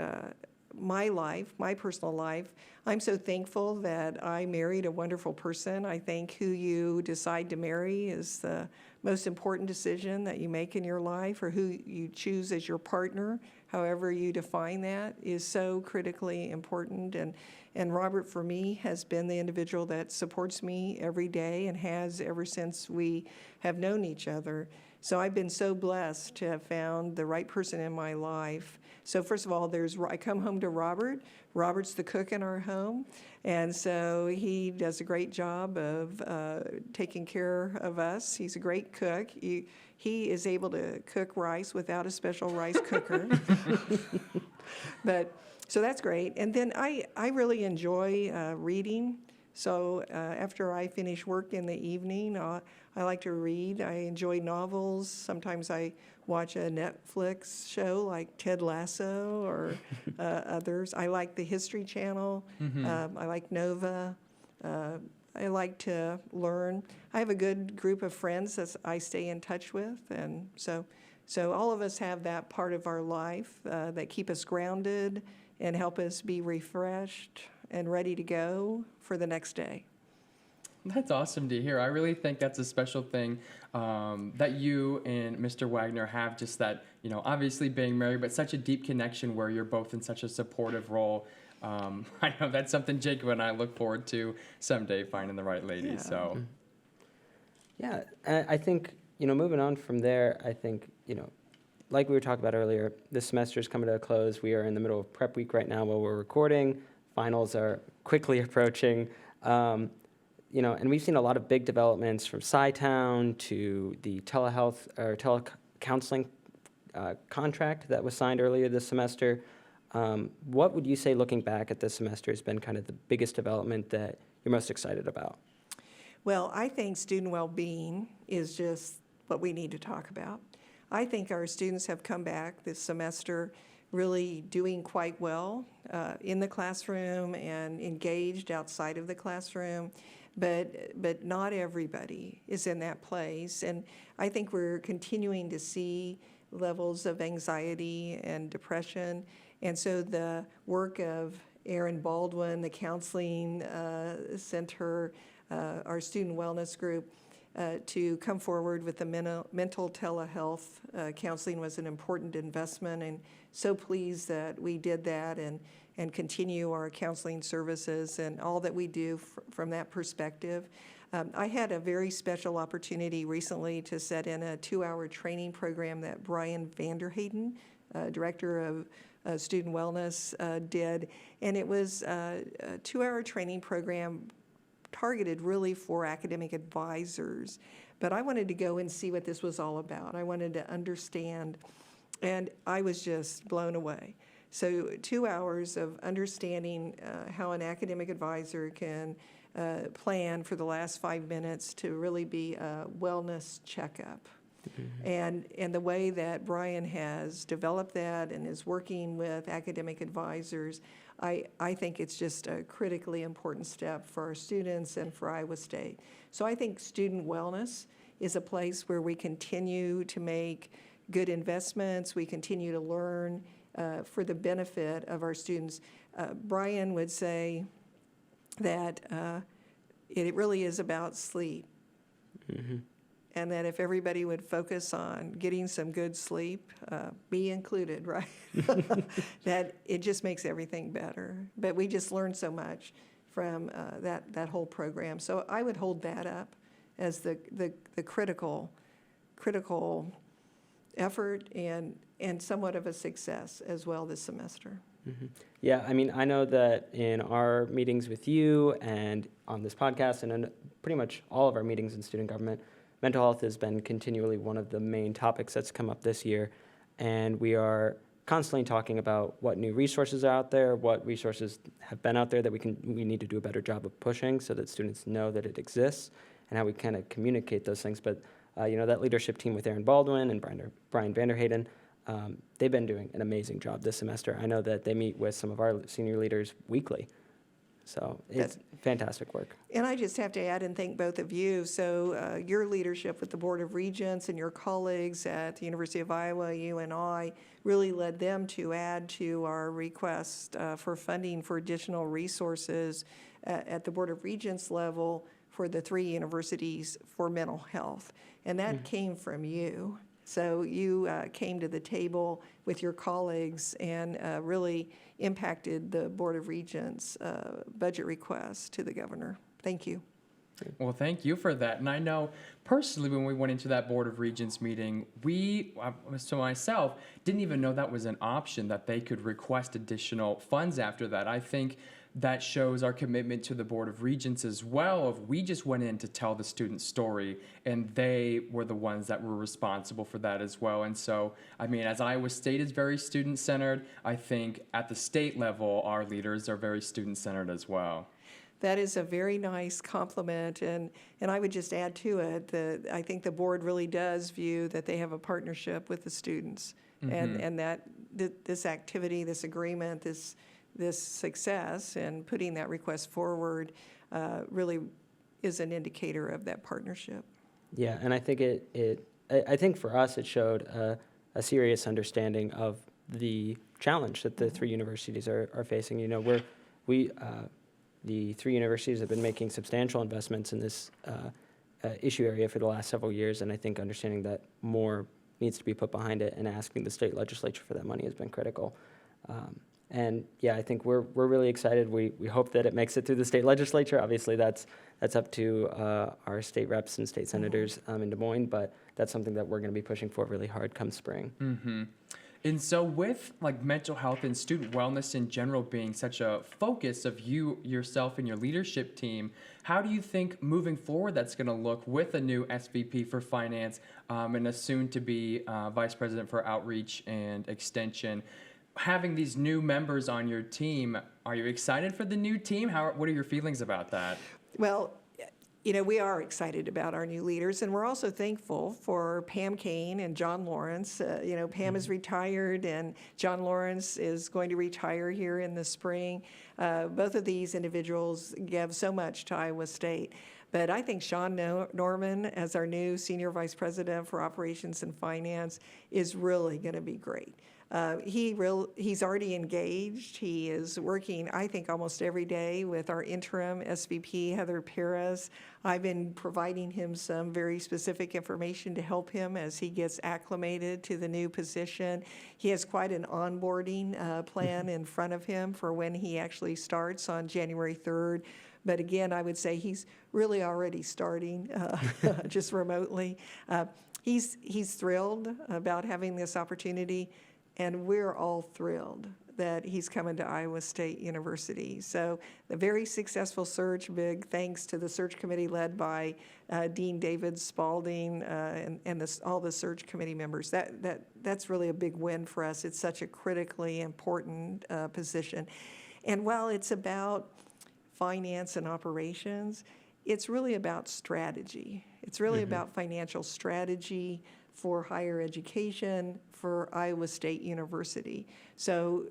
my life, my personal life, I'm so thankful that I married a wonderful person. I think who you decide to marry is the most important decision that you make in your life, or who you choose as your partner, however you define that, is so critically important. And Robert, for me, has been the individual that supports me every day and has ever since we have known each other. So I've been so blessed to have found the right person in my life. So first of all, I come home to Robert. Robert's the cook in our home, and so he does a great job of taking care of us. He's a great cook. He is able to cook rice without a special rice cooker. So that's great. And then I really enjoy reading. So after I finish work in the evening, I like to read. I enjoy novels. Sometimes I watch a Netflix show like Ted Lasso or others. I like the History Channel. I like Nova. I like to learn. I have a good group of friends that I stay in touch with. And so all of us have that part of our life that keep us grounded and help us be refreshed and ready to go for the next day. That's awesome to hear. I really think that's a special thing that you and Mr. Wagner have, just that, obviously being married, but such a deep connection where you're both in such a supportive role. I know that's something Jacob and I look forward to someday, finding the right lady. Yeah. So, Yeah, I think, moving on from there, I think, like we were talking about earlier, this semester is coming to a close. We are in the middle of prep week right now while we're recording. Finals are quickly approaching. And we've seen a lot of big developments from SciTown to the telehealth or telecounseling contract that was signed earlier this semester. What would you say, looking back at this semester, has been kind of the biggest development that you're most excited about? Well, I think student well-being is just what we need to talk about. I think our students have come back this semester really doing quite well in the classroom and engaged outside of the classroom. But not everybody is in that place. And I think we're continuing to see levels of anxiety and depression. And so the work of Aaron Baldwin, the counseling center, our student wellness group, to come forward with the mental telehealth counseling was an important investment, and so pleased that we did that and continue our counseling services and all that we do from that perspective. I had a very special opportunity recently to set in a 2-hour training program that Brian Vanderhayden, Director of Student Wellness, did, and it was a 2-hour training program targeted really for academic advisors. But I wanted to go and see what this was all about. I wanted to understand, and I was just blown away. So 2 hours of understanding how an academic advisor can plan for the last 5 minutes to really be a wellness checkup. And the way that Brian has developed that and is working with academic advisors, I think it's just a critically important step for our students and for Iowa State. So I think student wellness is a place where we continue to make good investments, we continue to learn for the benefit of our students. Brian would say that it really is about sleep. And that if everybody would focus on getting some good sleep, me included, right? That it just makes everything better. But we just learned so much from that whole program. So I would hold that up as the critical effort and somewhat of a success as well this semester. Yeah, I mean, I know that in our meetings with you and on this podcast and in pretty much all of our meetings in student government, mental health has been continually one of the main topics that's come up this year, and we are constantly talking about what new resources are out there, what resources have been out there that we need to do a better job of pushing so that students know that it exists, and how we kind of communicate those things. But that leadership team with Aaron Baldwin and Brian Vanderhayden, they've been doing an amazing job this semester. I know that they meet with some of our senior leaders weekly. So it's fantastic work. And I just have to add and thank both of you. So your leadership with the Board of Regents and your colleagues at the University of Iowa, UNI, really led them to add to our request for funding for additional resources at the Board of Regents level for the 3 universities for mental health. And that came from you. So you came to the table with your colleagues and really impacted the Board of Regents' budget request to the governor. Thank you. Well, thank you for that. And I know personally when we went into that Board of Regents meeting, so myself, didn't even know that was an option, that they could request additional funds after that. I think that shows our commitment to the Board of Regents as well. We just went in to tell the student story, and they were the ones that were responsible for that as well. And so, I mean, as Iowa State is very student-centered, I think at the state level, our leaders are very student-centered as well. That is a very nice compliment, and I would just add to it that I think the board really does view that they have a partnership with the students, and that this activity, this agreement, this success and putting that request forward really is an indicator of that partnership. Yeah, and I think I think for us it showed a serious understanding of the challenge that the 3 universities are facing. You know, the 3 universities have been making substantial investments in this issue area for the last several years, and I think understanding that more needs to be put behind it and asking the state legislature for that money has been critical. And yeah, I think we're really excited. We hope that it makes it through the state legislature. Obviously, that's up to our state reps and state senators in Des Moines, but that's something that we're going to be pushing for really hard come spring. And so with like mental health and student wellness in general being such a focus of you, yourself, and your leadership team, how do you think moving forward that's going to look with a new SVP for finance and a soon-to-be vice president for outreach and extension? Having these new members on your team, are you excited for the new team? What are your feelings about that? Well, we are excited about our new leaders, and we're also thankful for Pam Kane and John Lawrence. Pam is retired, and John Lawrence is going to retire here in the spring. Both of these individuals give so much to Iowa State. But I think Sean Norman, as our new Senior Vice President for Operations and Finance, is really going to be great. He's already engaged. He is working, I think, almost every day with our interim SVP, Heather Perez. I've been providing him some very specific information to help him as he gets acclimated to the new position. He has quite an onboarding plan in front of him for when he actually starts on January 3rd. But again, I would say he's really already starting just remotely. He's thrilled about having this opportunity. And we're all thrilled that he's coming to Iowa State University. So the very successful search, big thanks to the search committee led by Dean David Spalding and all the search committee members. That's really a big win for us. It's such a critically important position. And while it's about finance and operations, it's really about strategy. It's really about financial strategy for higher education, for Iowa State University. So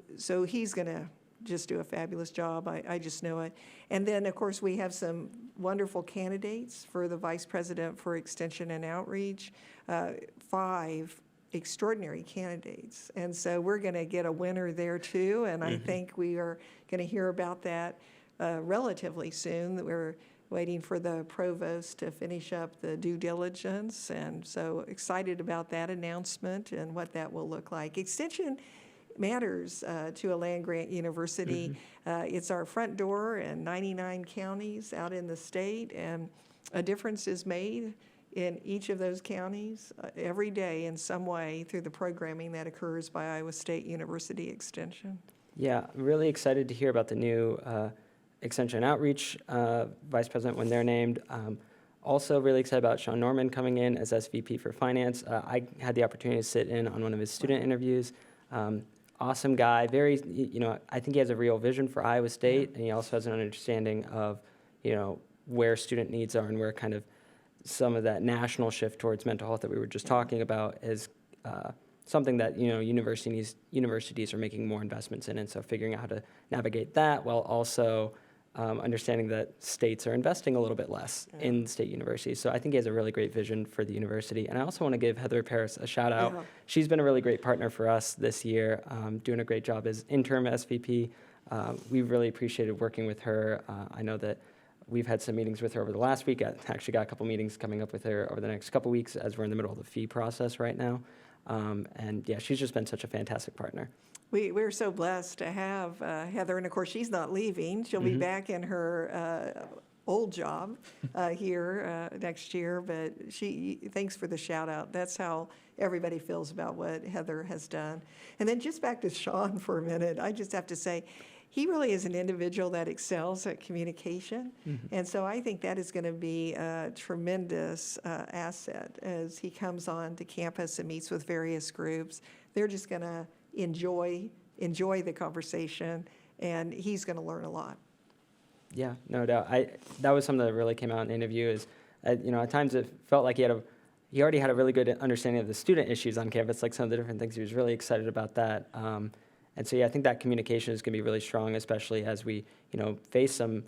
he's going to just do a fabulous job. I just know it. And then, of course, we have some wonderful candidates for the Vice President for Extension and Outreach, 5 extraordinary candidates. And so we're going to get a winner there, too. And I think we are going to hear about that relatively soon. We're waiting for the provost to finish up the due diligence, and so excited about that announcement and what that will look like. Extension matters to a land-grant university. It's our front door in 99 counties out in the state, and a difference is made in each of those counties every day in some way through the programming that occurs by Iowa State University Extension. Yeah, I'm really excited to hear about the new Extension and Outreach Vice President when they're named. Also really excited about Sean Norman coming in as SVP for Finance. I had the opportunity to sit in on one of his student interviews. Awesome guy, very, I think he has a real vision for Iowa State, and he also has an understanding of, where student needs are and where kind of some of that national shift towards mental health that we were just talking about is something that, universities are making more investments in, and so figuring out how to navigate that while also understanding that states are investing a little bit less in state universities. So I think he has a really great vision for the university. And I also want to give Heather Paris a shout out. She's been a really great partner for us this year, doing a great job as interim SVP. We really appreciated working with her. I know that we've had some meetings with her over the last week. I actually got a couple meetings coming up with her over the next couple weeks as we're in the middle of the fee process right now. And yeah, she's just been such a fantastic partner. We're so blessed to have Heather, and of course she's not leaving. She'll be back in her old job here next year, but thanks for the shout out. That's how everybody feels about what Heather has done. And then just back to Sean for a minute, I just have to say, he really is an individual that excels at communication, and so I think that is going to be a tremendous asset as he comes on to campus and meets with various groups. They're just going to enjoy the conversation, and he's going to learn a lot. Yeah, no doubt. That was something that really came out in the interview. Is at times it felt like he already had a really good understanding of the student issues on campus, like some of the different things. He was really excited about that. And so, yeah, I think that communication is going to be really strong, especially as we, face some,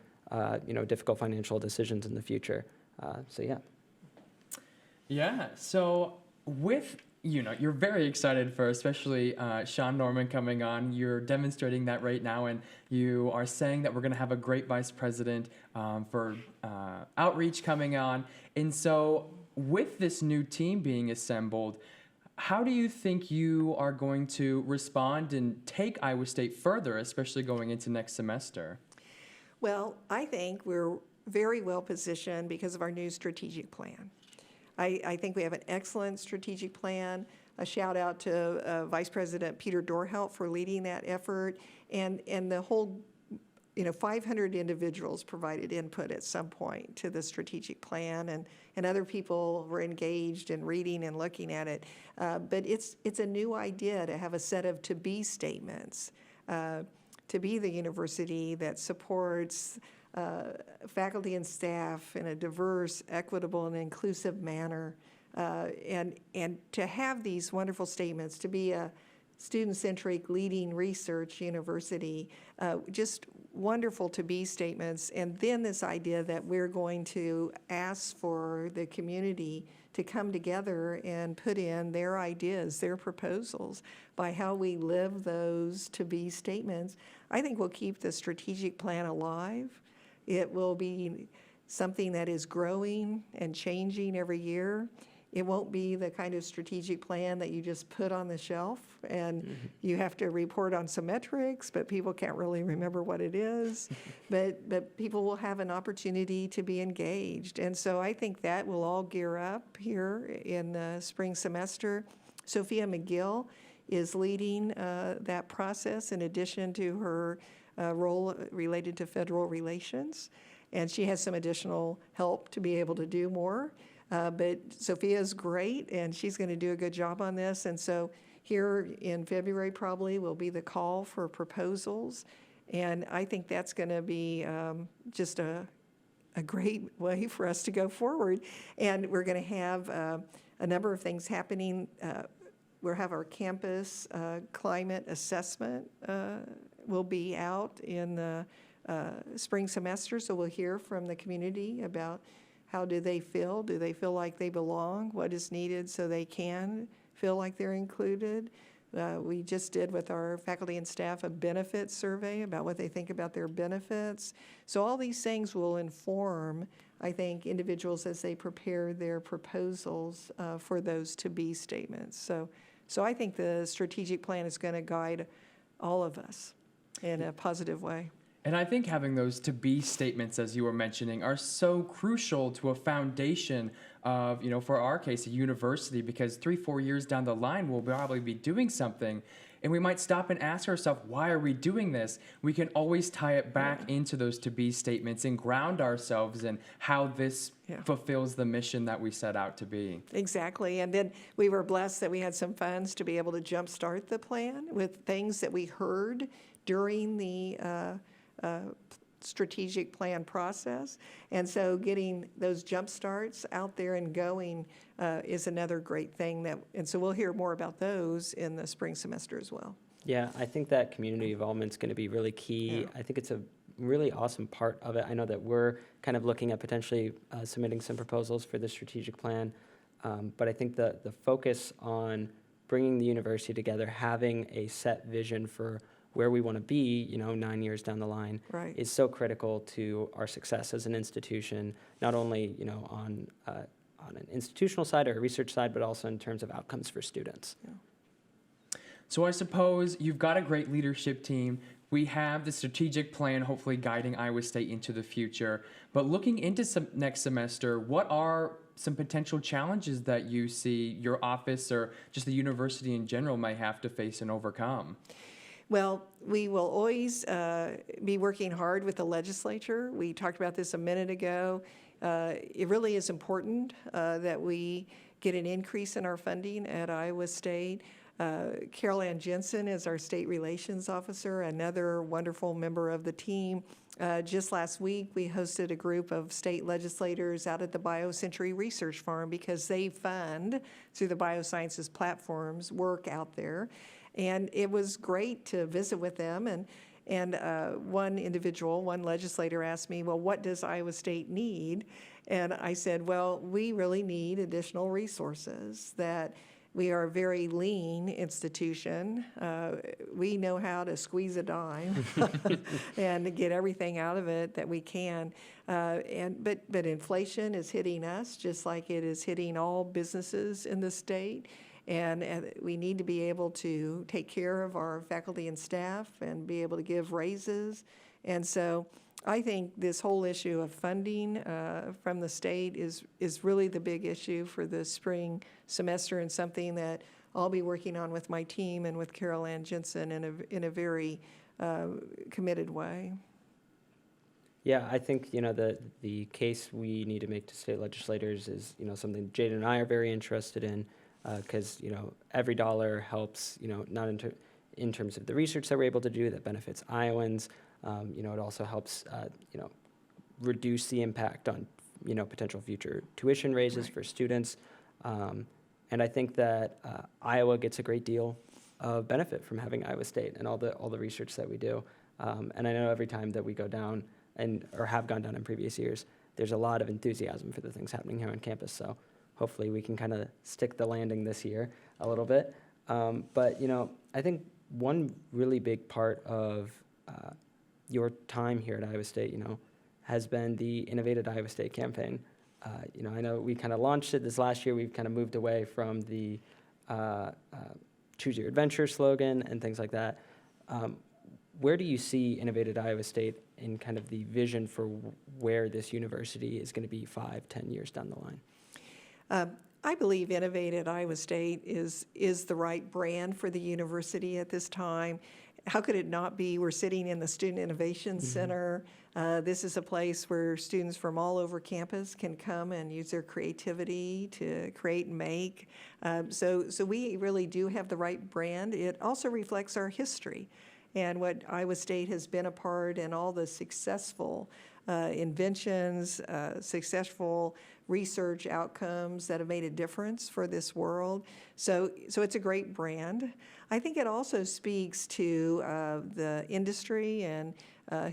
difficult financial decisions in the future. So, yeah. Yeah. So with, you're very excited for especially Sean Norman coming on. You're demonstrating that right now, and you are saying that we're going to have a great vice president for outreach coming on. And so with this new team being assembled, how do you think you are going to respond and take Iowa State further, especially going into next semester? Well, I think we're very well positioned because of our new strategic plan. I think we have an excellent strategic plan. A shout out to Vice President Peter Dorhout for leading that effort, and the whole 500 individuals provided input at some point to the strategic plan, and other people were engaged in reading and looking at it. But it's a new idea to have a set of to-be statements, to be the university that supports faculty and staff in a diverse, equitable, and inclusive manner. And to have these wonderful statements, to be a student-centric leading research university, just wonderful to be statements. And then this idea that we're going to ask for the community to come together and put in their ideas, their proposals, by how we live those to be statements, I think will keep the strategic plan alive. It will be something that is growing and changing every year. It won't be the kind of strategic plan that you just put on the shelf and you have to report on some metrics, but people can't really remember what it is. But people will have an opportunity to be engaged. And so I think that will all gear up here in the spring semester. Sophia McGill is leading that process in addition to her role related to federal relations. And she has some additional help to be able to do more. But Sophia's great, and she's going to do a good job on this. And so here in February probably will be the call for proposals. And I think that's going to be just a great way for us to go forward. And we're going to have a number of things happening. We'll have our campus climate assessment will be out in the spring semester. So we'll hear from the community about how do they feel? Do they feel like they belong? What is needed so they can feel like they're included? We just did with our faculty and staff a benefit survey about what they think about their benefits. So all these things will inform, I think, individuals as they prepare their proposals for those to-be statements. So I think the strategic plan is going to guide all of us in a positive way. And I think having those to-be statements, as you were mentioning, are so crucial to a foundation of, for our case, a university, because 3-4 years down the line, we'll probably be doing something. And we might stop and ask ourselves, why are we doing this? We can always tie it back into those to-be statements and ground ourselves in how this fulfills the mission that we set out to be. Exactly. And then we were blessed that we had some funds to be able to jumpstart the plan with things that we heard during the strategic plan process. And so getting those jump starts out there and going is another great thing. And so we'll hear more about those in the spring semester as well. Yeah, I think that community involvement is going to be really key. I think it's a really awesome part of it. I know that we're kind of looking at potentially submitting some proposals for the strategic plan, but I think the focus on bringing the university together, having a set vision for where we want to be, 9 years down the line, is so critical to our success as an institution, not only, on an institutional side or a research side, but also in terms of outcomes for students. Yeah. So I suppose you've got a great leadership team. We have the strategic plan hopefully guiding Iowa State into the future. But looking into next semester, what are some potential challenges that you see your office or just the university in general might have to face and overcome? Well, we will always be working hard with the legislature. We talked about this a minute ago. It really is important that we get an increase in our funding at Iowa State. Carol Ann Jensen is our state relations officer, another wonderful member of the team. Just last week, we hosted a group of state legislators out at the BioCentury Research Farm because they fund, through the biosciences platforms, work out there. And it was great to visit with them. And one legislator asked me, well, what does Iowa State need? And I said, well, we really need additional resources. That we are a very lean institution. We know how to squeeze a dime and get everything out of it that we can. But inflation is hitting us just like it is hitting all businesses in the state. And we need to be able to take care of our faculty and staff and be able to give raises. And so I think this whole issue of funding from the state is really the big issue for the spring semester, and something that I'll be working on with my team and with Carol Ann Jensen in a very committed way. Yeah, I think, the case we need to make to state legislators is, something Jaden and I are very interested in. Because every dollar helps, not in terms of the research that we're able to do that benefits Iowans. It also helps, reduce the impact on, potential future tuition raises for students. And I think that Iowa gets a great deal of benefit from having Iowa State and all the research that we do. And I know every time that we go down or have gone down in previous years, there's a lot of enthusiasm for the things happening here on campus. So hopefully we can kind of stick the landing this year a little bit. But, I think one really big part of your time here at Iowa State, has been the Innovated Iowa State campaign. I know we kind of launched it this last year. We've kind of moved away from the Choose Your Adventure slogan and things like that. Where do you see Innovated Iowa State in kind of the vision for where this university is going to be 5-10 years down the line? I believe Innovated Iowa State is the right brand for the university at this time. How could it not be? We're sitting in the Student Innovation Center. This is a place where students from all over campus can come and use their creativity to create and make. So we really do have the right brand. It also reflects our history and what Iowa State has been a part in all the successful inventions, successful research outcomes that have made a difference for this world. So it's a great brand. I think it also speaks to the industry and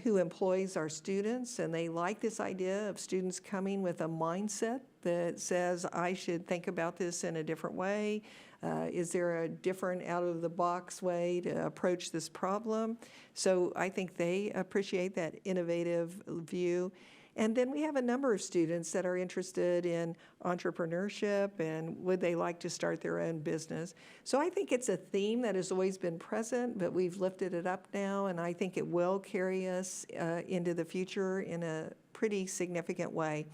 who employs our students, and they like this idea of students coming with a mindset that says, I should think about this in a different way. Is there a different out-of-the-box way to approach this problem? So I think they appreciate that innovative view. And then we have a number of students that are interested in entrepreneurship and would they like to start their own business. So I think it's a theme that has always been present, but we've lifted it up now, and I think it will carry us into the future in a pretty significant way.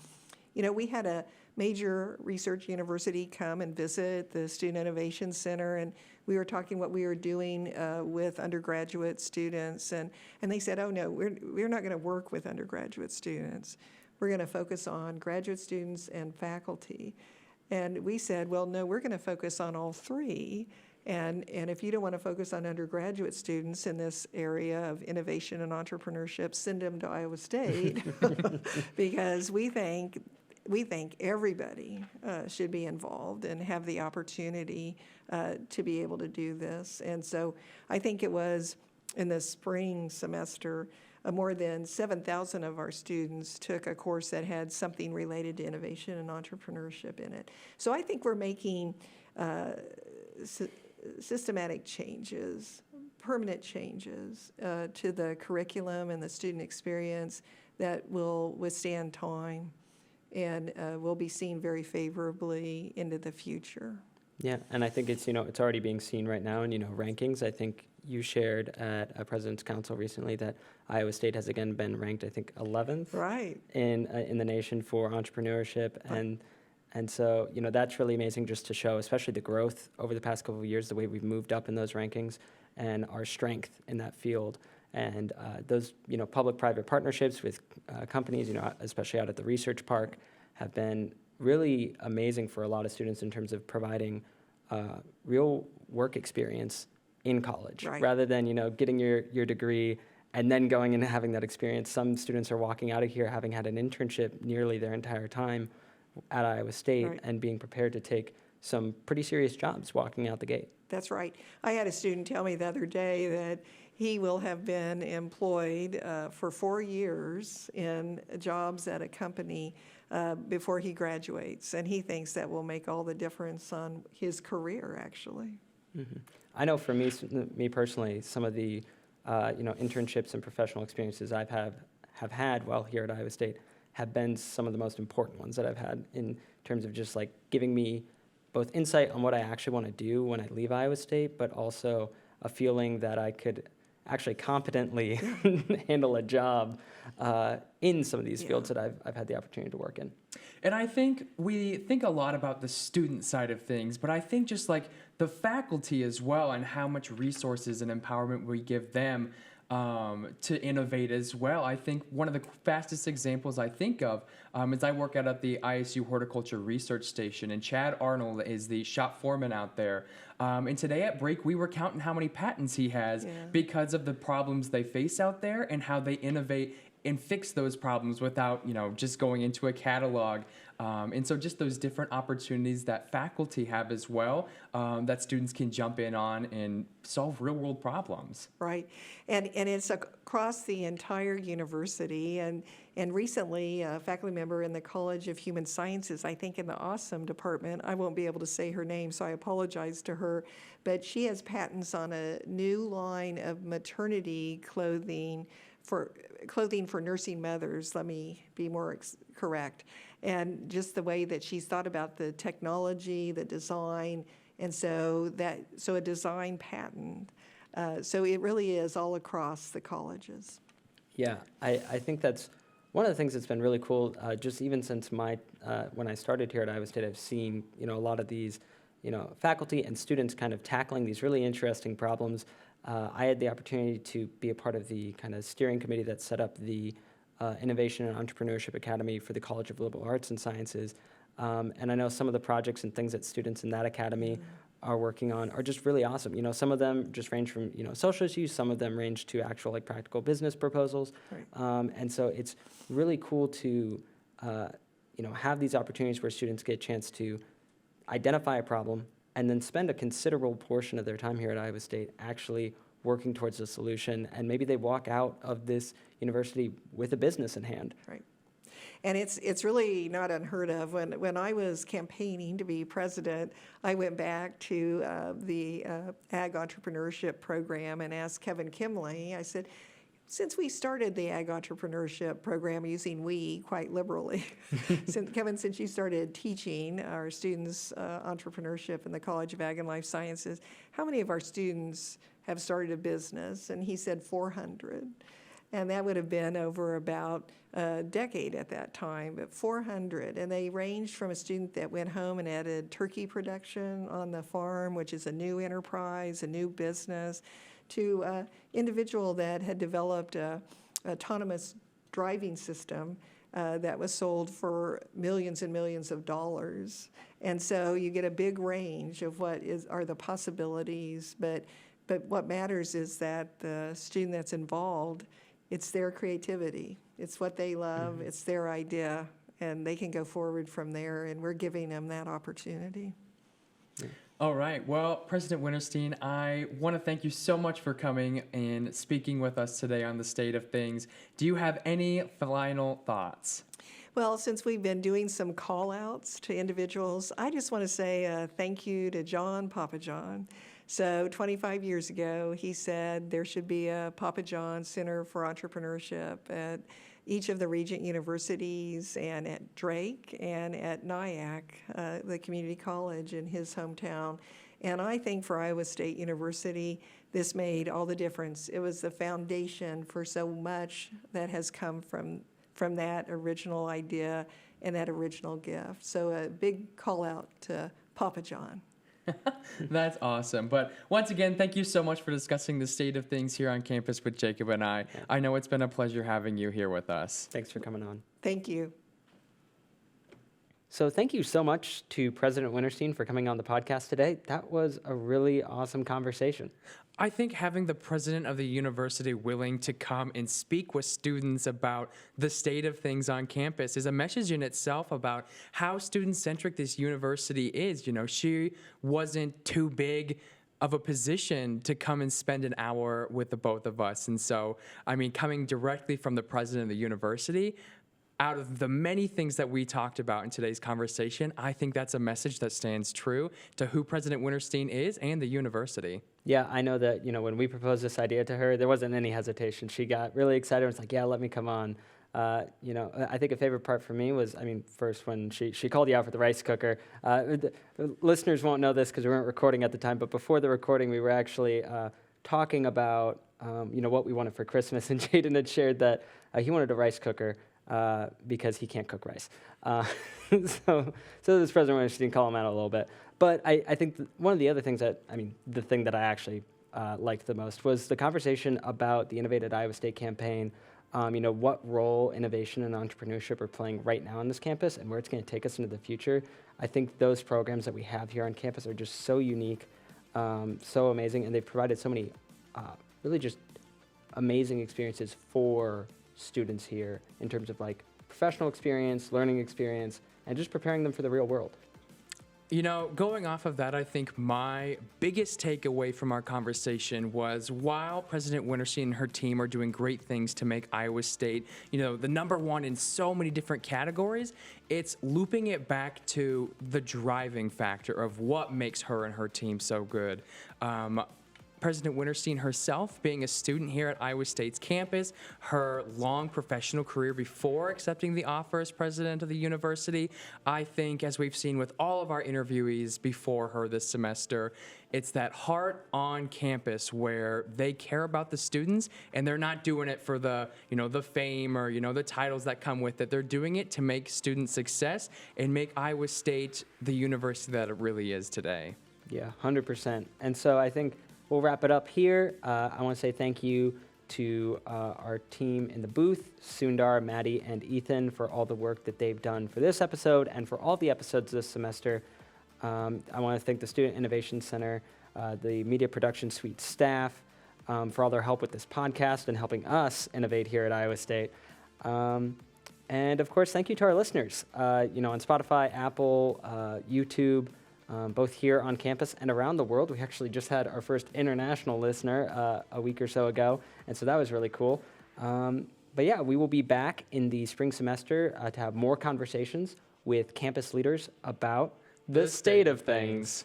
We had a major research university come and visit the Student Innovation Center, and we were talking what we were doing with undergraduate students, and they said, oh no, we're not going to work with undergraduate students. We're going to focus on graduate students and faculty. And we said, well, no, we're going to focus on all three. And if you don't want to focus on undergraduate students in this area of innovation and entrepreneurship, send them to Iowa State because we think everybody should be involved and have the opportunity to be able to do this. And so I think it was in the spring semester, more than 7,000 of our students took a course that had something related to innovation and entrepreneurship in it. So I think we're making systematic changes, permanent changes to the curriculum and the student experience that will withstand time and will be seen very favorably into the future. Yeah, and I think it's already being seen right now in rankings. I think you shared at a President's Council recently that Iowa State has again been ranked, I think, 11th right in the nation for entrepreneurship, and so that's really amazing just to show, especially the growth over the past couple of years, the way we've moved up in those rankings, and our strength in that field. And those, public-private partnerships with companies, especially out at the research park, have been really amazing for a lot of students in terms of providing real work experience in college, right. rather than, getting your degree and then going and having that experience. Some students are walking out of here having had an internship nearly their entire time at Iowa State right. and being prepared to take some pretty serious jobs walking out the gate. That's right. I had a student tell me the other day that he will have been employed for 4 years in jobs at a company before he graduates, and he thinks that will make all the difference on his career, actually. Mm-hmm. I know for me personally, some of the internships and professional experiences have had while here at Iowa State have been some of the most important ones that I've had in terms of just like giving me both insight on what I actually want to do when I leave Iowa State, but also a feeling that I could actually competently handle a job in some of these fields that I've had the opportunity to work in. And I think we think a lot about the student side of things, but I think just like the faculty as well and how much resources and empowerment we give them to innovate as well. I think one of the fastest examples I think of is I work out at the ISU Horticulture Research Station, and Chad Arnold is the shop foreman out there. And today at break, we were counting how many patents he has because of the problems they face out there and how they innovate and fix those problems without, just going into a catalog. And so just those different opportunities that faculty have as well, that students can jump in on and solve real world problems. Right, and it's across the entire university, and recently, a faculty member in the College of Human Sciences, I think in the Awesome department, I won't be able to say her name, so I apologize to her, but she has patents on a new line of maternity clothing for nursing mothers, let me be more correct, and just the way that she's thought about the technology, the design, and so a design patent. So it really is all across the colleges. Yeah, I think that's one of the things that's been really cool. Just even since when I started here at Iowa State, I've seen a lot of these faculty and students kind of tackling these really interesting problems. I had the opportunity to be a part of the kind of steering committee that set up the Innovation and Entrepreneurship Academy for the College of Liberal Arts and Sciences. And I know some of the projects and things that students in that academy are working on are just really awesome. Some of them just range from, social issues, some of them range to actual practical business proposals. Right. And so it's really cool to, have these opportunities where students get a chance to identify a problem and then spend a considerable portion of their time here at Iowa State actually working towards a solution. And maybe they walk out of this university with a business in hand. Right. And it's really not unheard of. When I was campaigning to be president, I went back to the Ag Entrepreneurship Program and asked Kevin Kimley, I said, since we started the Ag Entrepreneurship Program, using we quite liberally, Kevin, since you started teaching our students entrepreneurship in the College of Ag and Life Sciences, how many of our students have started a business? And he said 400. And that would have been over about a decade at that time, but 400. And they ranged from a student that went home and added turkey production on the farm, which is a new enterprise, a new business, to an individual that had developed an autonomous driving system that was sold for millions and millions of dollars. And so you get a big range of what are the possibilities, but what matters is that the student that's involved, it's their creativity. It's what they love. It's their idea, and they can go forward from there, and we're giving them that opportunity. All right. Well, President Wintersteen, I want to thank you so much for coming and speaking with us today on the state of things. Do you have any final thoughts? Well, since we've been doing some call-outs to individuals, I just want to say thank you to Papa John. So 25 years ago, he said there should be a Papa John Center for Entrepreneurship at each of the Regent universities and at Drake and at NIAC, the community college in his hometown. And I think for Iowa State University, this made all the difference. It was the foundation for so much that has come from that original idea and that original gift. So a big call out to Papa John. That's awesome. But once again, thank you so much for discussing the state of things here on campus with Jacob and I. I know it's been a pleasure having you here with us. Thanks for coming on. Thank you. So thank you so much to President Wintersteen for coming on the podcast today. That was a really awesome conversation. I think having the president of the university willing to come and speak with students about the state of things on campus is a message in itself about how student-centric this university is. She wasn't too big of a position to come and spend an hour with the both of us. And so, coming directly from the president of the university, out of the many things that we talked about in today's conversation, I think that's a message that stands true to who President Wintersteen is and the university. Yeah, I know that, when we proposed this idea to her, there wasn't any hesitation. She got really excited and was like, yeah, let me come on. I think a favorite part for me was, first when she called you out for the rice cooker. The listeners won't know this because we weren't recording at the time, but before the recording, we were actually talking about, what we wanted for Christmas, and Jaden had shared that he wanted a rice cooker. Because he can't cook rice. So this President Wintersteen didn't call him out a little bit. But I think one of the other things the thing that I actually liked the most was the conversation about the Innovate at Iowa State campaign, what role innovation and entrepreneurship are playing right now on this campus and where it's going to take us into the future. I think those programs that we have here on campus are just so unique, so amazing, and they've provided so many really just amazing experiences for students here in terms of like professional experience, learning experience, and just preparing them for the real world? You know, going off of that, I think my biggest takeaway from our conversation was while President Wintersteen and her team are doing great things to make Iowa State, you know, the #1 in so many different categories, it's looping it back to the driving factor of what makes her and her team so good. President Wintersteen herself, being a student here at Iowa State's campus, her long professional career before accepting the offer as president of the university, I think, as we've seen with all of our interviewees before her this semester, it's that heart on campus where they care about the students and they're not doing it for the, you know, the fame or, you know, the titles that come with it. They're doing it to make student success and make Iowa State the university that it really is today. Yeah, 100%. And so I think we'll wrap it up here. I want to say thank you to our team in the booth, Sundar, Maddie, and Ethan, for all the work that they've done for this episode and for all the episodes this semester. I want to thank the Student Innovation Center, the Media Production Suite staff, for all their help with this podcast and helping us innovate here at Iowa State. And of course, thank you to our listeners, you know, on Spotify, Apple, YouTube, both here on campus and around the world. We actually just had our first international listener a week or so ago, and so that was really cool. But yeah, we will be back in the spring semester to have more conversations with campus leaders about the state of things.